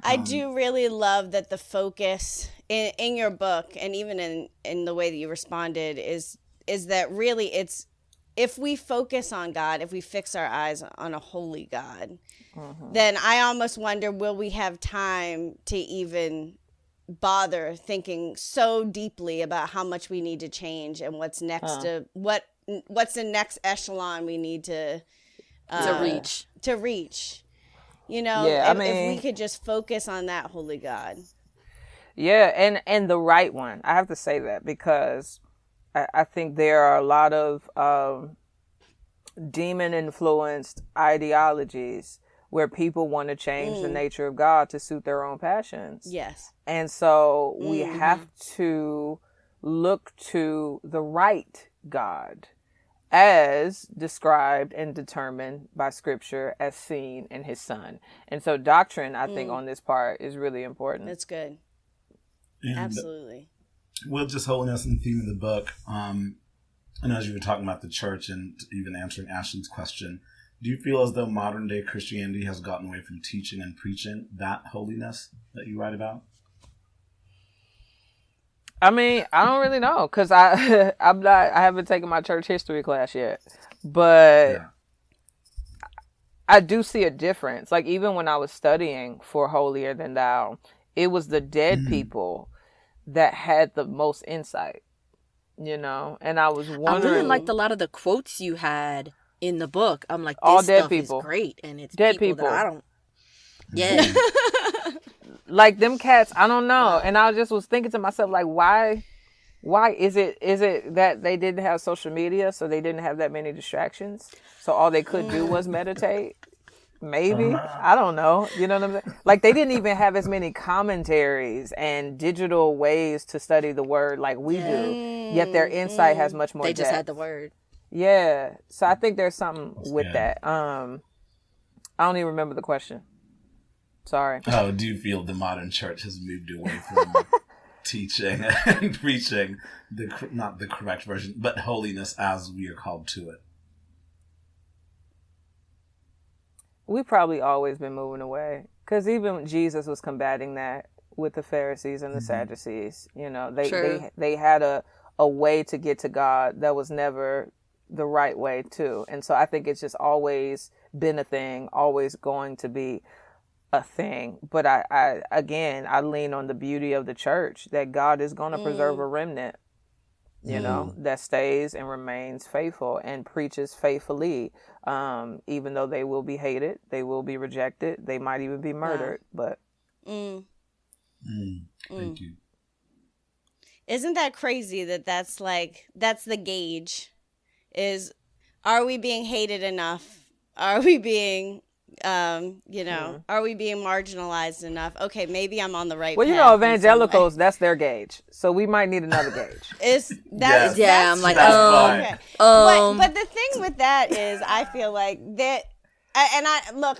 I do really love that the focus in your book and even in the way that you responded is that really it's if we focus on God, if we fix our eyes on a holy God, then I almost wonder, will we have time to even bother thinking so deeply about how much we need to change and what's next to what's the next echelon we need to reach. You know, Yeah, if we could just focus on that holy God. Yeah, and the right one. I have to say that because I think there are a lot of demon-influenced ideologies where people want to change the nature of God to suit their own passions. Yes. And so we have to look to the right God as described and determined by Scripture as seen in his Son. And so doctrine, I think, on this part is really important. That's good. And Absolutely. with just holiness and the theme of the book, and as you were talking about the church and even answering Ashley's question, do you feel as though modern day Christianity has gotten away from teaching and preaching that holiness that you write about? I mean, I don't really know because I haven't taken my church history class yet, but I do see a difference. Like even when I was studying for Holier Than Thou, it was the dead people that had the most insight, you know. And I was wondering, I really liked a lot of the quotes you had in the book. I'm like, this all dead stuff people. is great, and it's Dead people that people. I don't. Yeah. like them cats, I don't know. And I just was thinking to myself, like, why is it that they didn't have social media, so they didn't have that many distractions, so all they could do was meditate? Maybe. I don't know. You know what I'm saying? Like they didn't even have as many commentaries and digital ways to study the word like we do, yet their insight has much more They depth. just had the word. Yeah. So I think there's something with that. I don't even remember the question. Sorry. Oh, do you feel the modern church has moved away from teaching and preaching not the correct version, but holiness as we are called to it? We've probably always been moving away because even Jesus was combating that with the Pharisees and the Sadducees. You know, they had a way to get to God that was never the right way too. And so I think it's just always been a thing, always going to be a thing. But I lean on the beauty of the church that God is going to preserve a remnant, you know, that stays and remains faithful and preaches faithfully. Even though they will be hated, they will be rejected, they might even be murdered. But Thank you. Isn't that crazy that's the gauge? Is, are we being hated enough? Are we being are we being marginalized enough? Okay, maybe I'm on the right well, you path know, in some way. evangelicals, that's their gauge. So we might need another gauge. Yeah, I'm like, okay. But the thing with that is, I feel like that, and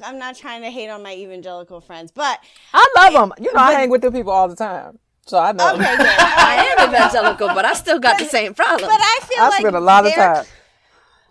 I'm not trying to hate on my evangelical friends, but I love them. You know, I hang with them people all the time. So I know. okay, good. I am evangelical, but I still got the same problem. But I feel I like spend a lot of time.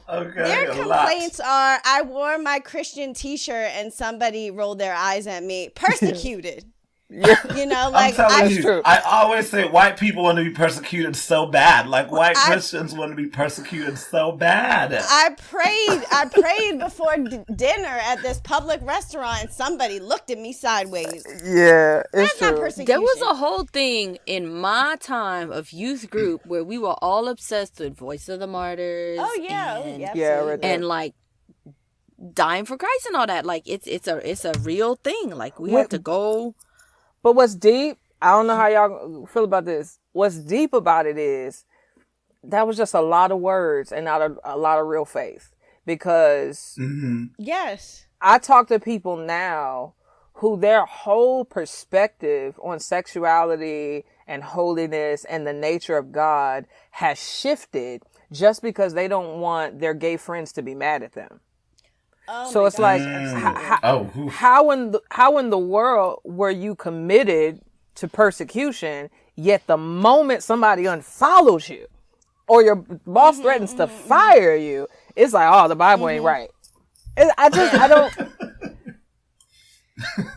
Okay, Their a lot. complaints are, I wore my Christian t-shirt and somebody rolled their eyes at me. Persecuted. Yeah. You know, I'm like telling you, true. I always say white people want to be persecuted so bad. Like white Christians want to be persecuted so bad. I prayed before dinner at this public restaurant and somebody looked at me sideways. Yeah, it's That's not true. persecution. There was a whole thing in my time of youth group where we were all obsessed with Voice of the Martyrs. Oh yeah, and, yeah, Yeah, right there. and like dying for Christ and all that. Like it's a real thing. Like we have to go. But what's deep, I don't know how y'all feel about this. What's deep about it is that was just a lot of words and not a lot of real faith. Because Yes. I talk to people now who their whole perspective on sexuality and holiness and the nature of God has shifted just because they don't want their gay friends to be mad at them. Oh So my it's gosh, like, absolutely. how in the world were you committed to persecution, yet the moment somebody unfollows you or your boss threatens to fire you, it's like, oh, the Bible ain't right. I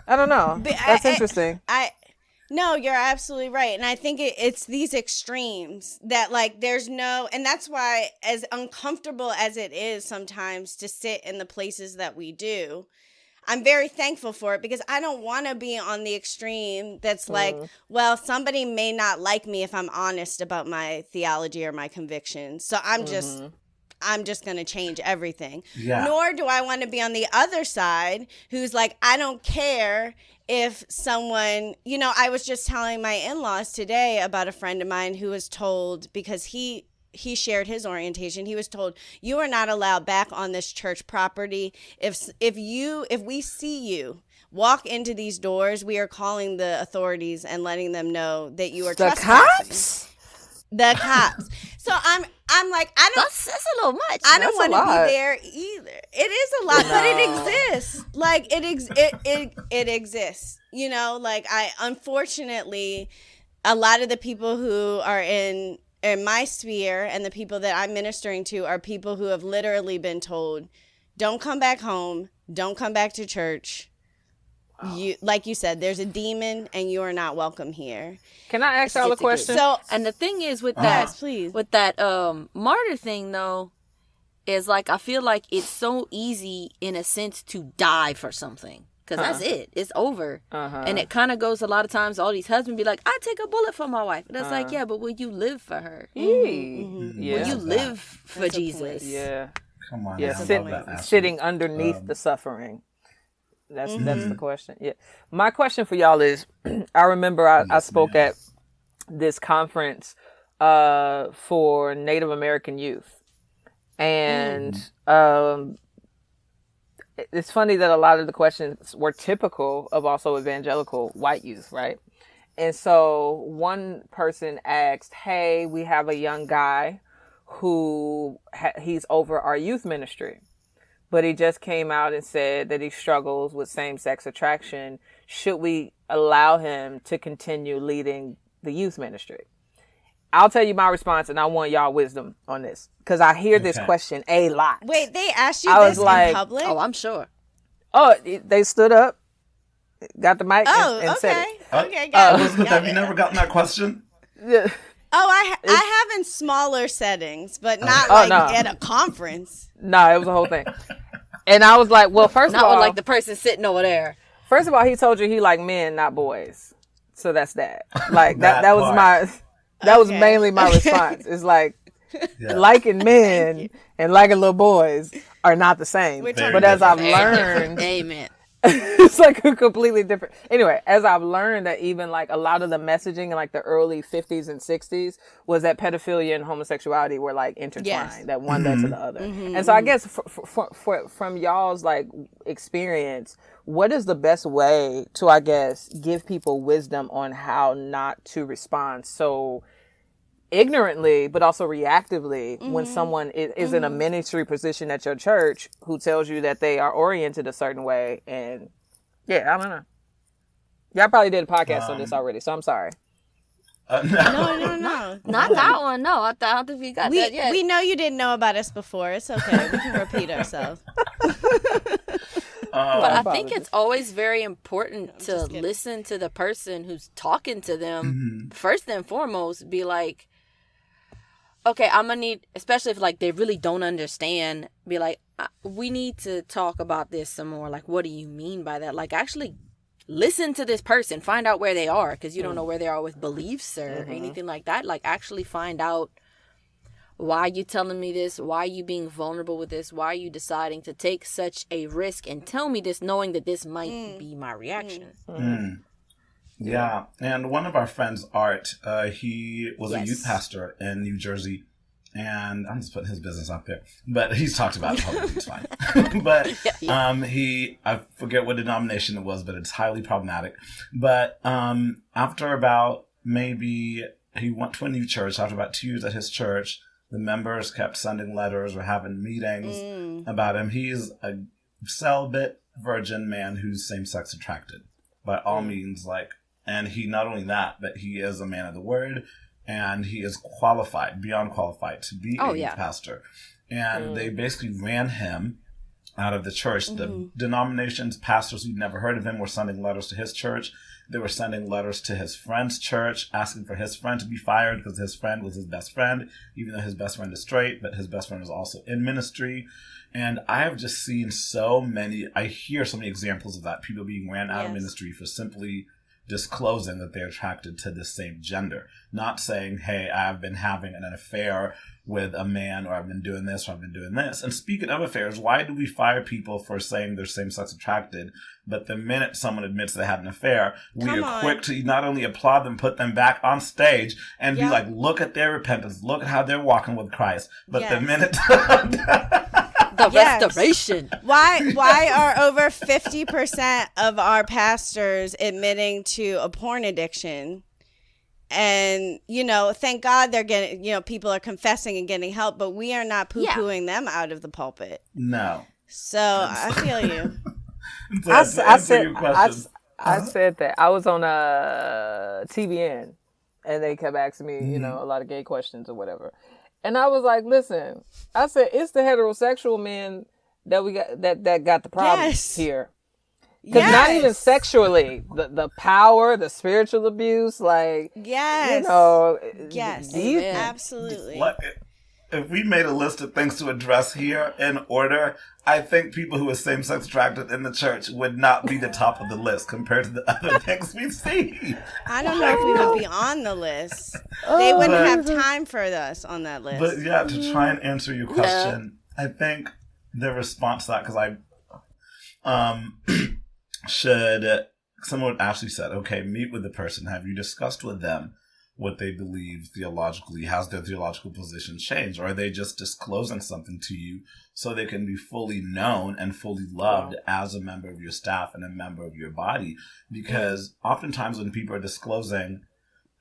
don't know. That's interesting. No, you're absolutely right. And I think it's these extremes that like there's no, and that's why as uncomfortable as it is sometimes to sit in the places that we do, I'm very thankful for it because I don't want to be on the extreme that's like, well, somebody may not like me if I'm honest about my theology or my convictions. So I'm just going to change everything. Yeah. Nor do I want to be on the other side who's like, I don't care if someone, you know, I was just telling my in-laws today about a friend of mine who was told, because he shared his orientation, he was told, you are not allowed back on this church property. If we see you walk into these doors, we are calling the authorities and letting them know that you are trespassing. The cops. So I'm like, That's a little much. I don't That's a want to lot. be there either. It is a lot, but it exists. Like it exists. You know, like unfortunately, a lot of the people who are in my sphere and the people that I'm ministering to are people who have literally been told, don't come back home, don't come back to church. You, like you said, there's a demon and you are not welcome here. Can I ask y'all a question? So, And the thing is with that, yes, please. with that martyr thing though, is like I feel like it's so easy in a sense to die for something because that's it. It's over, and it kind of goes a lot of times. All these husbands be like, "I take a bullet for my wife," and it's like, yeah, but will you live for her? Yeah. Will you live for Jesus? Yeah. Come on. Yeah, now. sitting underneath the suffering. That's the question. Yeah. My question for y'all is, I remember I spoke at this conference for Native American youth. And it's funny that a lot of the questions were typical of also evangelical white youth, right? And so one person asked, hey, we have a young guy who he's over our youth ministry. But he just came out and said that he struggles with same-sex attraction. Should we allow him to continue leading the youth ministry? I'll tell you my response, and I want y'all wisdom on this, because I hear this question a lot. Wait, they asked you I this was like, in public? Oh, I'm sure. Oh, they stood up, got the mic, Oh, and said it. Okay, got it. Elizabeth, have you never gotten that question? Yeah. Oh, I have in smaller settings, but not Oh, no. at a conference. No, it was a whole thing. And I was like, well, first Not of all, with like the person sitting over there. he told you he liked men, not boys. So that's that. Like that was part. that was Okay. mainly my response. It's like liking men and liking little boys are not the same. We're Very But as I've different. learned, Amen. it's like a completely different. Anyway, as I've learned that even like a lot of the messaging in like the early 50s and 60s was that pedophilia and homosexuality were like intertwined, Yes. that one led to the other. And so I guess from y'all's like experience, what is the best way to, I guess, give people wisdom on how not to respond so ignorantly, but also reactively when someone is in a ministry position at your church who tells you that they are oriented a certain way? And yeah, I don't know. Y'all probably did a podcast on this already, so I'm sorry. No. Not that one. No, I don't think we got that yet. We know you didn't know about us before. It's okay. We can repeat ourselves. But I think it's always very important to listen to the person who's talking to them. First and foremost, be like, okay, I'm going to need, especially if like they really don't understand, be like, we need to talk about this some more. Like, what do you mean by that? Like, actually listen to this person, find out where they are, because you don't know where they are with beliefs or anything like that. Like, actually find out, why are you telling me this? Why are you being vulnerable with this? Why are you deciding to take such a risk and tell me this, knowing that this might be my reaction? Yeah. And one of our friends, Art, he was a youth pastor in New Jersey. And I'm just putting his business out there. But he's talked about it publicly, it's fine. But I forget what denomination it was, but it's highly problematic. But after about he went to a new church, after about 2 years at his church, the members kept sending letters or having meetings about him. He's a celibate virgin man who's same-sex attracted by all means. And he, not only that, but he is a man of the word, and he is beyond qualified to be a youth pastor. And they basically ran him out of the church. The denominations, pastors who'd never heard of him, were sending letters to his church. They were sending letters to his friend's church, asking for his friend to be fired because his friend was his best friend, even though his best friend is straight, but his best friend is also in ministry. And I have just seen I hear so many examples of that, people being ran out of ministry for simply disclosing that they're attracted to the same gender. Not saying, hey, I've been having an affair with a man, or I've been doing this, or I've been doing this. And speaking of affairs, why do we fire people for saying they're same-sex attracted, but the minute someone admits they had an affair, we are quick to not only applaud them, put them back on stage, and be like, look at their repentance, look at how they're walking with Christ. But the minute... The restoration. Why are over 50% of our pastors admitting to a porn addiction? And, thank God they're getting, people are confessing and getting help, but we are not poo-pooing them out of the pulpit. No. So I feel you. I said that. I was on TBN, and they kept asking me, a lot of gay questions or whatever. And I was like, listen, I said, it's the heterosexual men that we got that got the problem here. Because not even sexually, the power, the spiritual abuse, absolutely. If we made a list of things to address here in order, I think people who are same-sex attracted in the church would not be the top of the list compared to the other things we see. I don't know if we would be on the list. They wouldn't have time for us on that list. But yeah, to try and answer your question, I think the response to that, because someone actually said, okay, meet with the person. Have you discussed with them what they believe theologically? Has their theological position changed? Or are they just disclosing something to you so they can be fully known and fully loved as a member of your staff and a member of your body? Because oftentimes when people are disclosing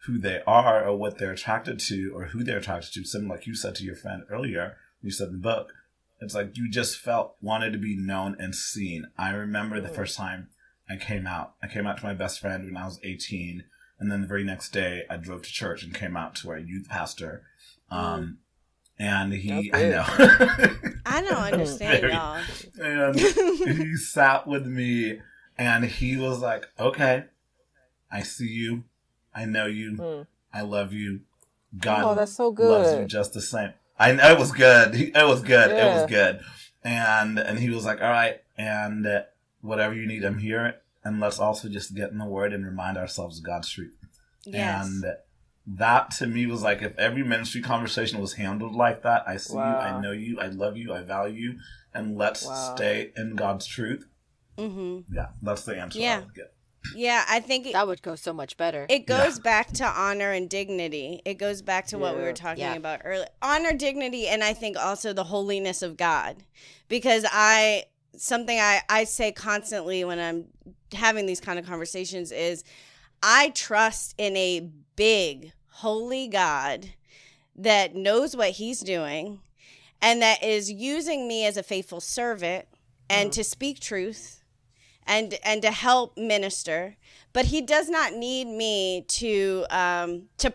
who they are or what they're attracted to or who they're attracted to, similar like you said to your friend earlier, you said in the book, it's like you just wanted to be known and seen. I remember the first time I came out to my best friend when I was 18. And then the very next day, I drove to church and came out to our youth pastor. And he, I know. I don't understand, y'all. And he sat with me and he was like, okay, I see you. I know you. I love you. God that's so good. Loves you just the same. I know it was good. It was good. Yeah. It was good. And he was like, all right. And whatever you need, I'm here. And let's also just get in the word and remind ourselves of God's truth. Yes. And that to me was like, if every ministry conversation was handled like that, I see you, I know you, I love you, I value you, and let's stay in God's truth. Mm-hmm. Yeah, that's the answer I would get. Yeah, I think that would go so much better. It goes back to honor and dignity. It goes back to what we were talking about earlier. Honor, dignity, and I think also the holiness of God. Because I say constantly when I'm having these kind of conversations is I trust in a big, holy God that knows what he's doing and that is using me as a faithful servant and to speak truth and to help minister, but he does not need me to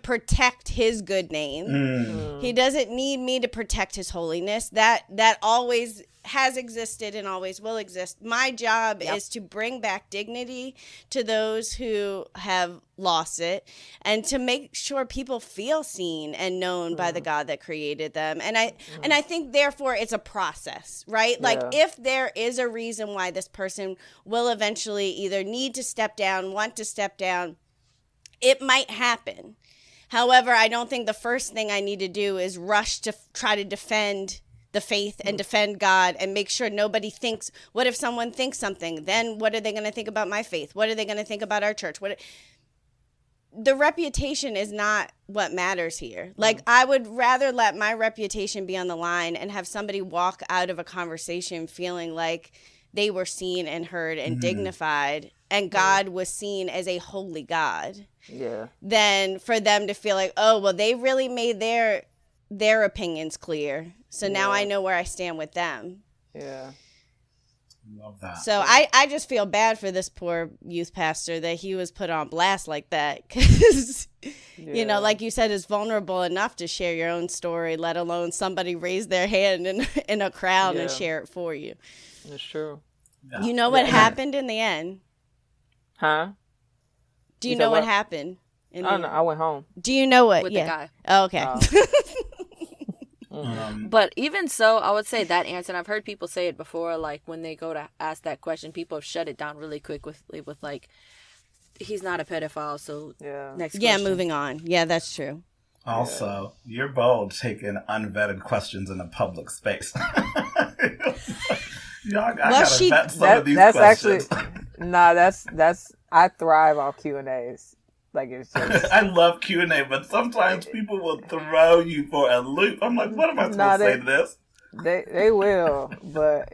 protect his good name. He doesn't need me to protect his holiness. That always has existed and always will exist. My job is to bring back dignity to those who have lost it, and to make sure people feel seen and known by the God that created them. And I think therefore it's a process, right? Like if there is a reason why this person will eventually either need to step down, want to step down, it might happen. However, I don't think the first thing I need to do is rush to try to defend the faith and defend God and make sure nobody thinks, what if someone thinks something? Then what are they going to think about my faith? What are they going to think about our church? The reputation is not what matters here. Like, I would rather let my reputation be on the line and have somebody walk out of a conversation feeling like they were seen and heard and dignified, and God was seen as a holy God. Yeah. Than for them to feel like, oh, well, they really made their opinions clear. So now I know where I stand with them. Yeah. Love that. So I just feel bad for this poor youth pastor that he was put on blast like that, because, you know, like you said, is vulnerable enough to share your own story, let alone somebody raise their hand in a crowd and share it for you. That's true. Yeah. You know what happened in the end? Huh? Do you know what happened? I don't know. I went home. Do you know what? With the guy. Oh, okay. But even so, I would say that answer, and I've heard people say it before, like when they go to ask that question, people have shut it down really quick with like, he's not a pedophile, so next question. Yeah, moving on. Yeah, that's true. Also, you're bold taking unvetted questions in a public space. I gotta vet some of these questions. That's I thrive off Q&As. Like, it's just... I love Q&A, but sometimes people will throw you for a loop. I'm like, what am I supposed to say to this? They will, but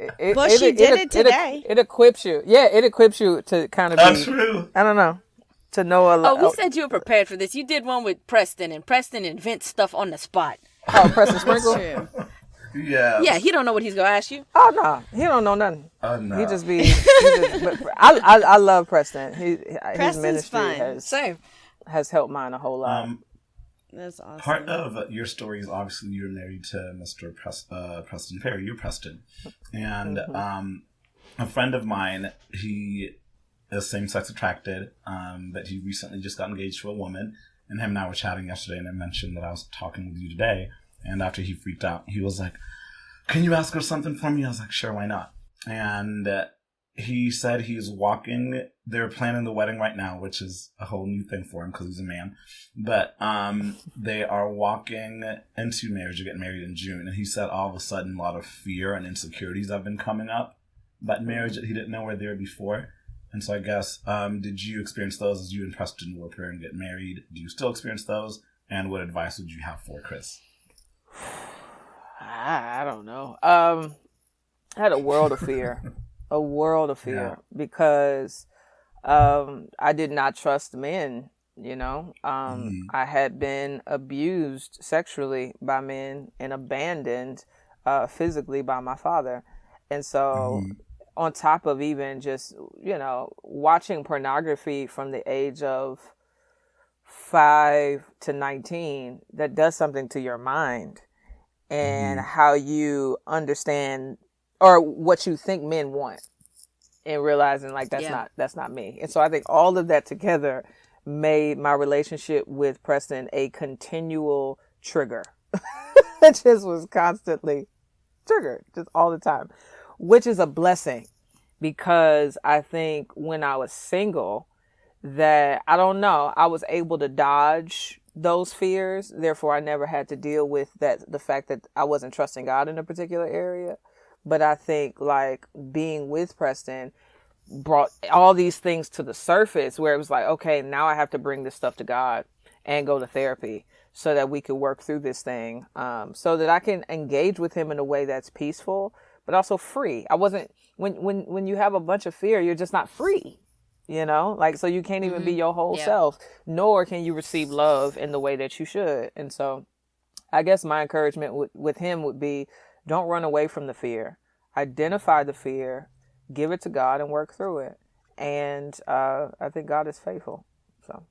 she did it today. It equips you. Yeah, it equips you to kind of That's true. I don't know. To know a lot. Oh, we said you were prepared for this. You did one with Preston, and Preston invents stuff on the spot. Oh, Preston Sprinkle? Yeah. Yeah, he don't know what he's gonna ask you. Oh no, he don't know nothing. No. He just be. I love Preston. His ministry has helped mine a whole lot. That's awesome. Part of your story is obviously you're married to Mr. Preston Perry. You're Preston, and a friend of mine, he is same-sex attracted, but he recently just got engaged to a woman, and him and I were chatting yesterday, and I mentioned that I was talking with you today. And after he freaked out, he was like, can you ask her something for me? I was like, sure, why not? And he said they're planning the wedding right now, which is a whole new thing for him because he's a man. But they are walking into marriage, they're getting married in June. And he said all of a sudden a lot of fear and insecurities have been coming up about marriage that he didn't know were there before. And so I guess, did you experience those as you and Preston were preparing to get married? Do you still experience those? And what advice would you have for Chris? I don't know. I had a world of fear, because I did not trust men. You know, I had been abused sexually by men and abandoned physically by my father, and so on top of even just watching pornography from the age of 5 to 19, that does something to your mind and how you understand or what you think men want, and realizing like that's not me. And so I think all of that together made my relationship with Preston a continual trigger. It just was constantly triggered, just all the time, which is a blessing, because I think when I was single, that I was able to dodge those fears. Therefore, I never had to deal with the fact that I wasn't trusting God in a particular area. But I think like being with Preston brought all these things to the surface, where it was like, okay, now I have to bring this stuff to God and go to therapy so that we could work through this thing, so that I can engage with him in a way that's peaceful, but also free. I wasn't, when you have a bunch of fear, you're just not free. So you can't even be your whole self, nor can you receive love in the way that you should. And so I guess my encouragement with him would be, don't run away from the fear. Identify the fear, give it to God, and work through it. And I think God is faithful. So,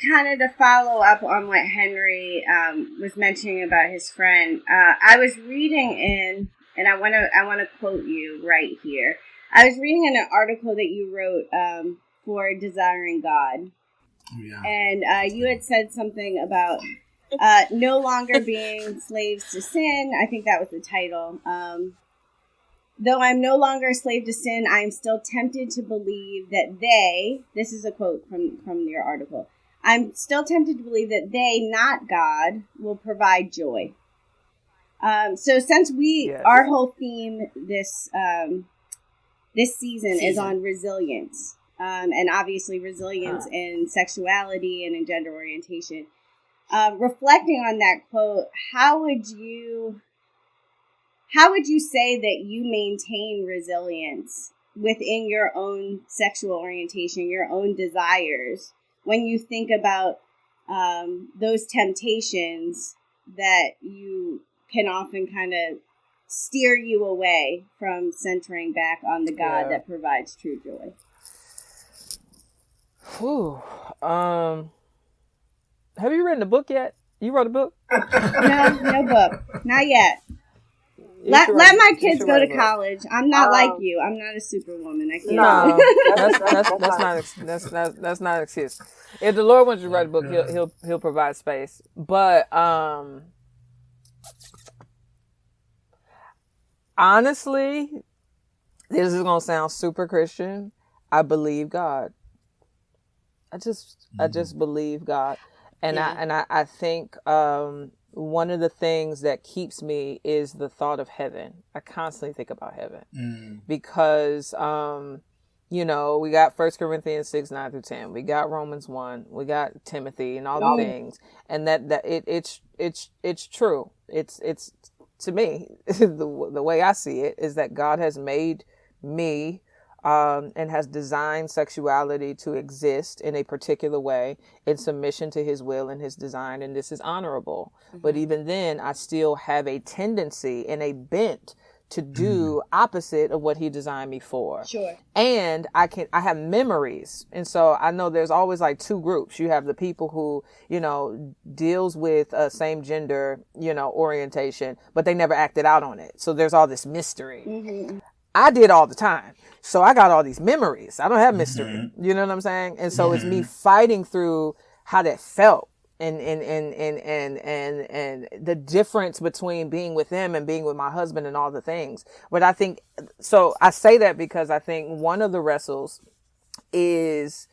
kind of to follow up on what Henry was mentioning about his friend, I was reading in, and I want to quote you right here. I was reading in an article that you wrote for Desiring God, and you had said something about no longer being slaves to sin. I think that was the title. Though I'm no longer a slave to sin, I am still tempted to believe that they, this is a quote from your article, I'm still tempted to believe that they, not God, will provide joy. So since our whole theme this season is on resilience, and obviously resilience in sexuality and in gender orientation, reflecting on that quote, how would you say that you maintain resilience within your own sexual orientation, your own desires, when you think about those temptations that you can often kind of steer you away from centering back on the God that provides true joy? Whew. Have you written a book yet? You wrote a book? No book. Not yet. Let my kids go to college. I'm not like you. I'm not a superwoman. I can't. No, that's not an excuse. If the Lord wants you to write a book, he'll provide space. But honestly, this is gonna sound super Christian. I believe God. I just believe God, and I think one of the things that keeps me is the thought of heaven. I constantly think about heaven because, we got 1 Corinthians 6, 9 through 10. We got Romans 1. We got Timothy and all the things. And it's true. It's to me, the way I see it is that God has made me and has designed sexuality to exist in a particular way in submission to his will and his design, and this is honorable. But even then, I still have a tendency and a bent to do opposite of what he designed me for. Sure. And I have memories. And so I know there's always like two groups. You have the people who, deals with same gender, orientation, but they never acted out on it. So there's all this mystery. Mm-hmm. I did all the time. So I got all these memories. I don't have mystery. You know what I'm saying? And so it's me fighting through how that felt and the difference between being with him and being with my husband and all the things. But I think, so I say that because I think one of the wrestles is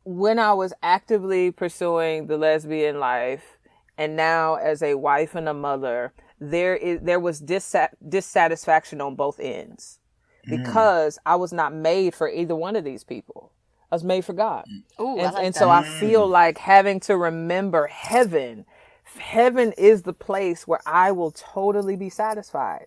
when I was actively pursuing the lesbian life, and now as a wife and a mother, there was dissatisfaction on both ends because I was not made for either one of these people. I was made for God. Ooh, and so I feel like having to remember heaven is the place where I will totally be satisfied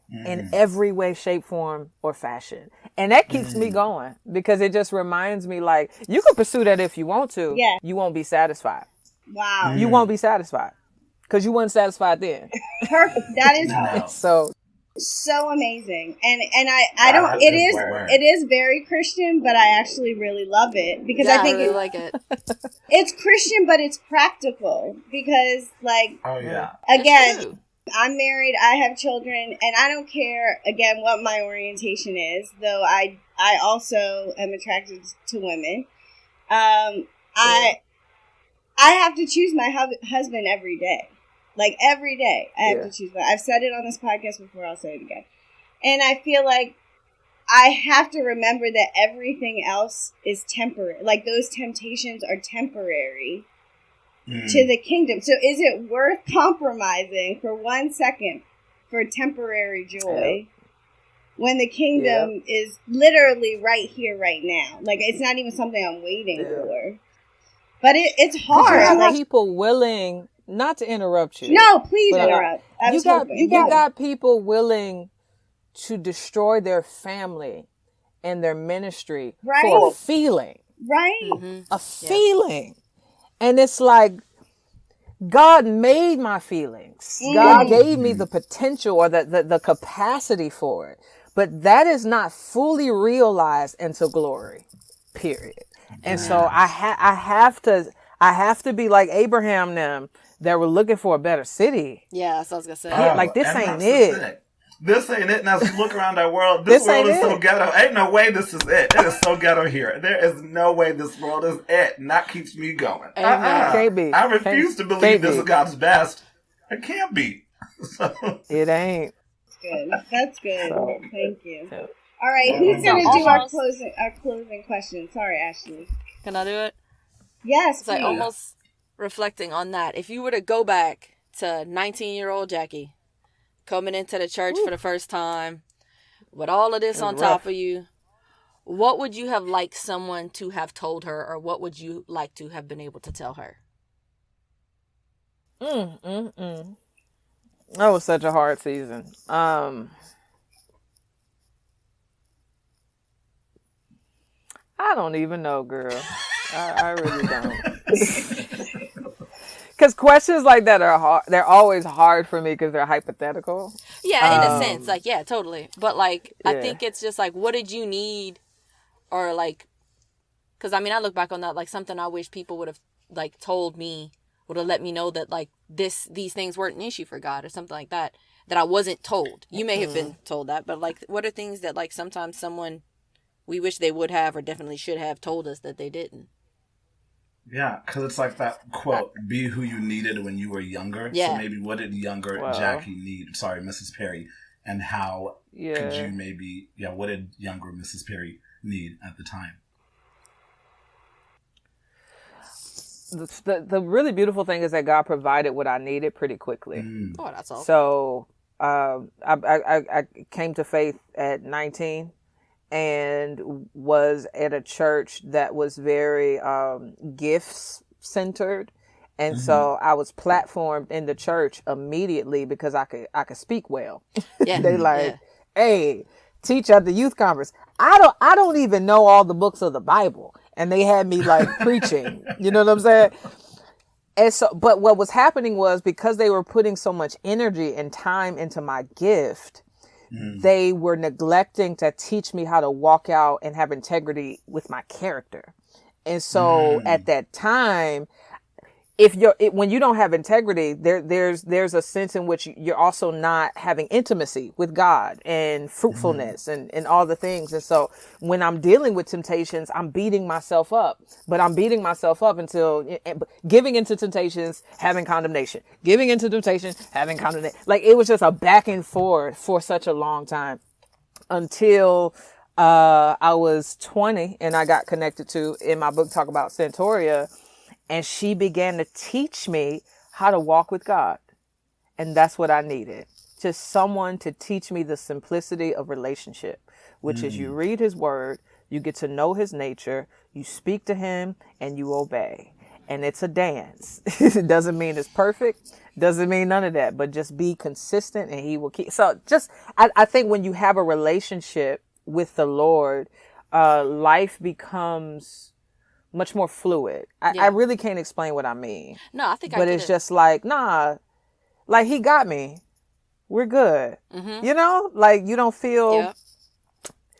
in every way, shape, form, or fashion. And that keeps me going because it just reminds me, like, you can pursue that if you want to. Yeah. You won't be satisfied. Wow. You won't be satisfied because you weren't satisfied then. Perfect. That is so amazing. And I don't, it is very Christian, but I actually really love it because I think I really like it. It's Christian, but it's practical because, like, again, I'm married, I have children, and I don't care, again, what my orientation is, though I also am attracted to women. I have to choose my husband every day. Like, every day, I have to choose one. I've said it on this podcast before, I'll say it again. And I feel like I have to remember that everything else is temporary. Like, those temptations are temporary to the kingdom. So is it worth compromising for 1 second for temporary joy when the kingdom is literally right here, right now? Like, it's not even something I'm waiting for. But it's hard. You have people willing... Not to interrupt you. No, please interrupt. You got people willing to destroy their family and their ministry for a feeling. Right. Mm-hmm. A feeling. And it's like, God made my feelings. God gave me the potential or the capacity for it. but that is not fully realized until glory, period. And so I have to be like Abraham them that were looking for a better city. Yeah, that's what I was gonna say. Like, this ain't it. This ain't it. Now, if you look around our world, this world is so ghetto. Ain't no way this is it. It is so ghetto here. There is no way this world is it. And that keeps me going. Can't be. I refuse to believe this is God's best. It can't be. So. It ain't. Good. That's good. So, Thank you. so. All right, who's gonna do our closing question? Sorry, Ashley. Can I do it? Yes, It's like almost reflecting on that. If you were to go back to 19-year-old Jackie, coming into the church for the first time, with all of this on top of you, what would you have liked someone to have told her, or what would you like to have been able to tell her? That was such a hard season. I don't even know, girl. I really don't. Because questions like that are hard. They're always hard for me because they're hypothetical. Yeah, in a sense. Like, yeah, totally. But, like, Yeah. I think it's just, like, what did you need? Or, like, because, I mean, I look back on that, like, something I wish people would have, like, told me, would have let me know that, like, these things weren't an issue for God or something like that I wasn't told. You may have been told that, but, like, what are things that, like, sometimes someone we wish they would have or definitely should have told us that they didn't? Yeah, because it's like that quote, be who you needed when you were younger. Yeah. So maybe what did younger Jackie need? Sorry, Mrs. Perry. And how could you maybe, what did younger Mrs. Perry need at the time? The really beautiful thing is that God provided what I needed pretty quickly. Oh, that's all. So I came to faith at 19 and was at a church that was very gifts centered. And so I was platformed in the church immediately because I could speak well. Yeah. They hey, teach at the youth conference. I don't even know all the books of the Bible. And they had me like preaching. You know what I'm saying? And so, but what was happening was because they were putting so much energy and time into my gift, they were neglecting to teach me how to walk out and have integrity with my character. And so at that time, when you don't have integrity, there's a sense in which you're also not having intimacy with God and fruitfulness and all the things. And so when I'm dealing with temptations, I'm beating myself up, but I'm beating myself up until giving into temptations, having condemnation, giving into temptation, having condemnation. Like it was just a back and forth for such a long time until I was 20 and I got connected to, in my book, talk about Centauria. And she began to teach me how to walk with God. And that's what I needed. Just someone to teach me the simplicity of relationship, which is you read his word, you get to know his nature, you speak to him, and you obey. And it's a dance. It doesn't mean it's perfect. Doesn't mean none of that. But just be consistent and he will keep. So I think when you have a relationship with the Lord, life becomes much more fluid. I really can't explain what I mean. No, I think I but get it's it. just like, like he got me. We're good. You know, like you don't feel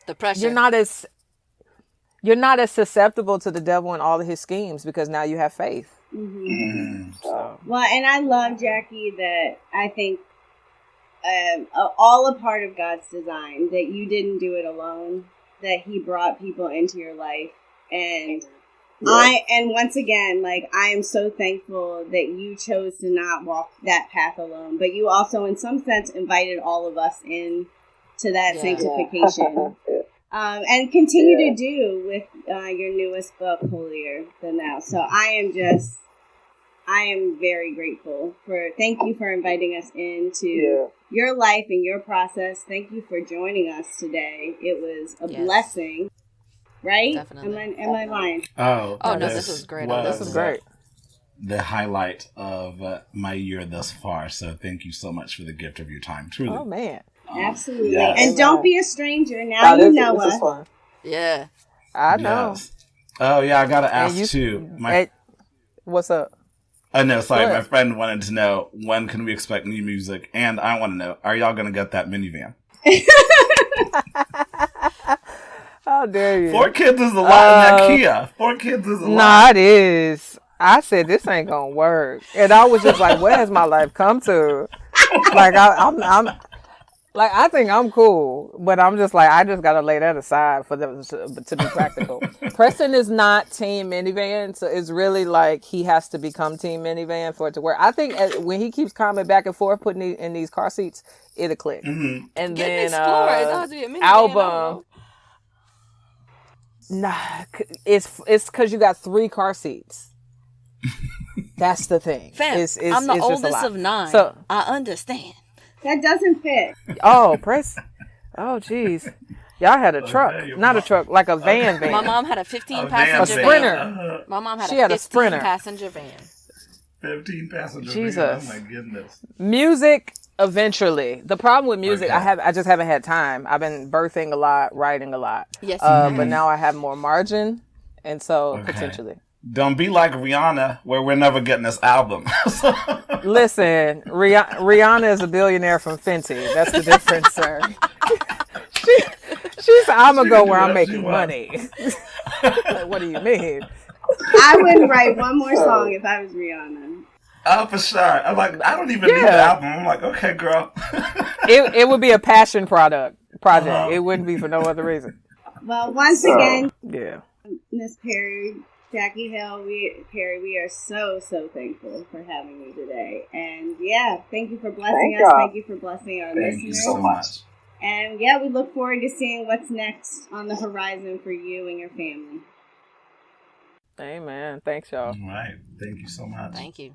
the pressure. You're not as susceptible to the devil and all of his schemes because now you have faith. So. Well, and I love, Jackie, that I think all a part of God's design, that you didn't do it alone, that he brought people into your life. And and once again, like, I am so thankful that you chose to not walk that path alone, but you also, in some sense, invited all of us in to that sanctification. And continue to do with your newest book, Holier Than Thou. So I am very grateful thank you for inviting us into your life and your process. Thank you for joining us today. It was a blessing. Right? Definitely. Am I lying? Oh no, this was great. This was great. The highlight of my year thus far. So thank you so much for the gift of your time. Truly. Oh man. Absolutely. Yes. And don't be a stranger. Now you know us. Yeah. I know. Yes. Oh yeah, I gotta ask too. What's up? No, sorry. My friend wanted to know, when can we expect new music? And I want to know, are y'all gonna get that minivan? How dare you? 4 kids is a lot in that Kia. 4 kids is a lot. Nah, it is. I said this ain't gonna work, and I was just like, "Where has my life come to?" Like I'm like I think I'm cool, but I'm just like I just gotta lay that aside for them to be practical. Preston is not team minivan, so it's really like he has to become team minivan for it to work. I think when he keeps coming back and forth, putting in these car seats, it'll click. Mm-hmm. And Get then an Explorer. It doesn't have to be a minivan, album. Nah, it's because you got 3 car seats. That's the thing. Fam, it's I'm the just a oldest lot. of 9. So, I understand. That doesn't fit. oh, jeez. Y'all had a truck, not a truck, like a van. My mom had a 15 A passenger van. van. Sprinter. My mom had She a had a 15 Sprinter. passenger van. 15 passenger. Jesus. Van. Oh my goodness. Music eventually. The problem with music, Okay. I just haven't had time. I've been birthing a lot, writing a lot. Yes. But now I have more margin, and so Okay. potentially. Don't be like Rihanna, where we're never getting this album. Listen, Rihanna is a billionaire from Fenty. That's the difference, sir. She's I'm gonna go where I'm making money. Like, what do you mean? I would write one more song if I was Rihanna. Oh, for sure. I'm like, I don't even need the album. I'm like, okay, girl. It would be a passion project. It wouldn't be for no other reason. Well, once again, Yeah. Miss Perry, Jackie Hill, we are so thankful for having you today. And yeah, thank you for blessing us. y'all. Thank you for blessing our listeners. Thank you so much. And yeah, we look forward to seeing what's next on the horizon for you and your family. Amen. Thanks, y'all. All right. Thank you so much. Thank you.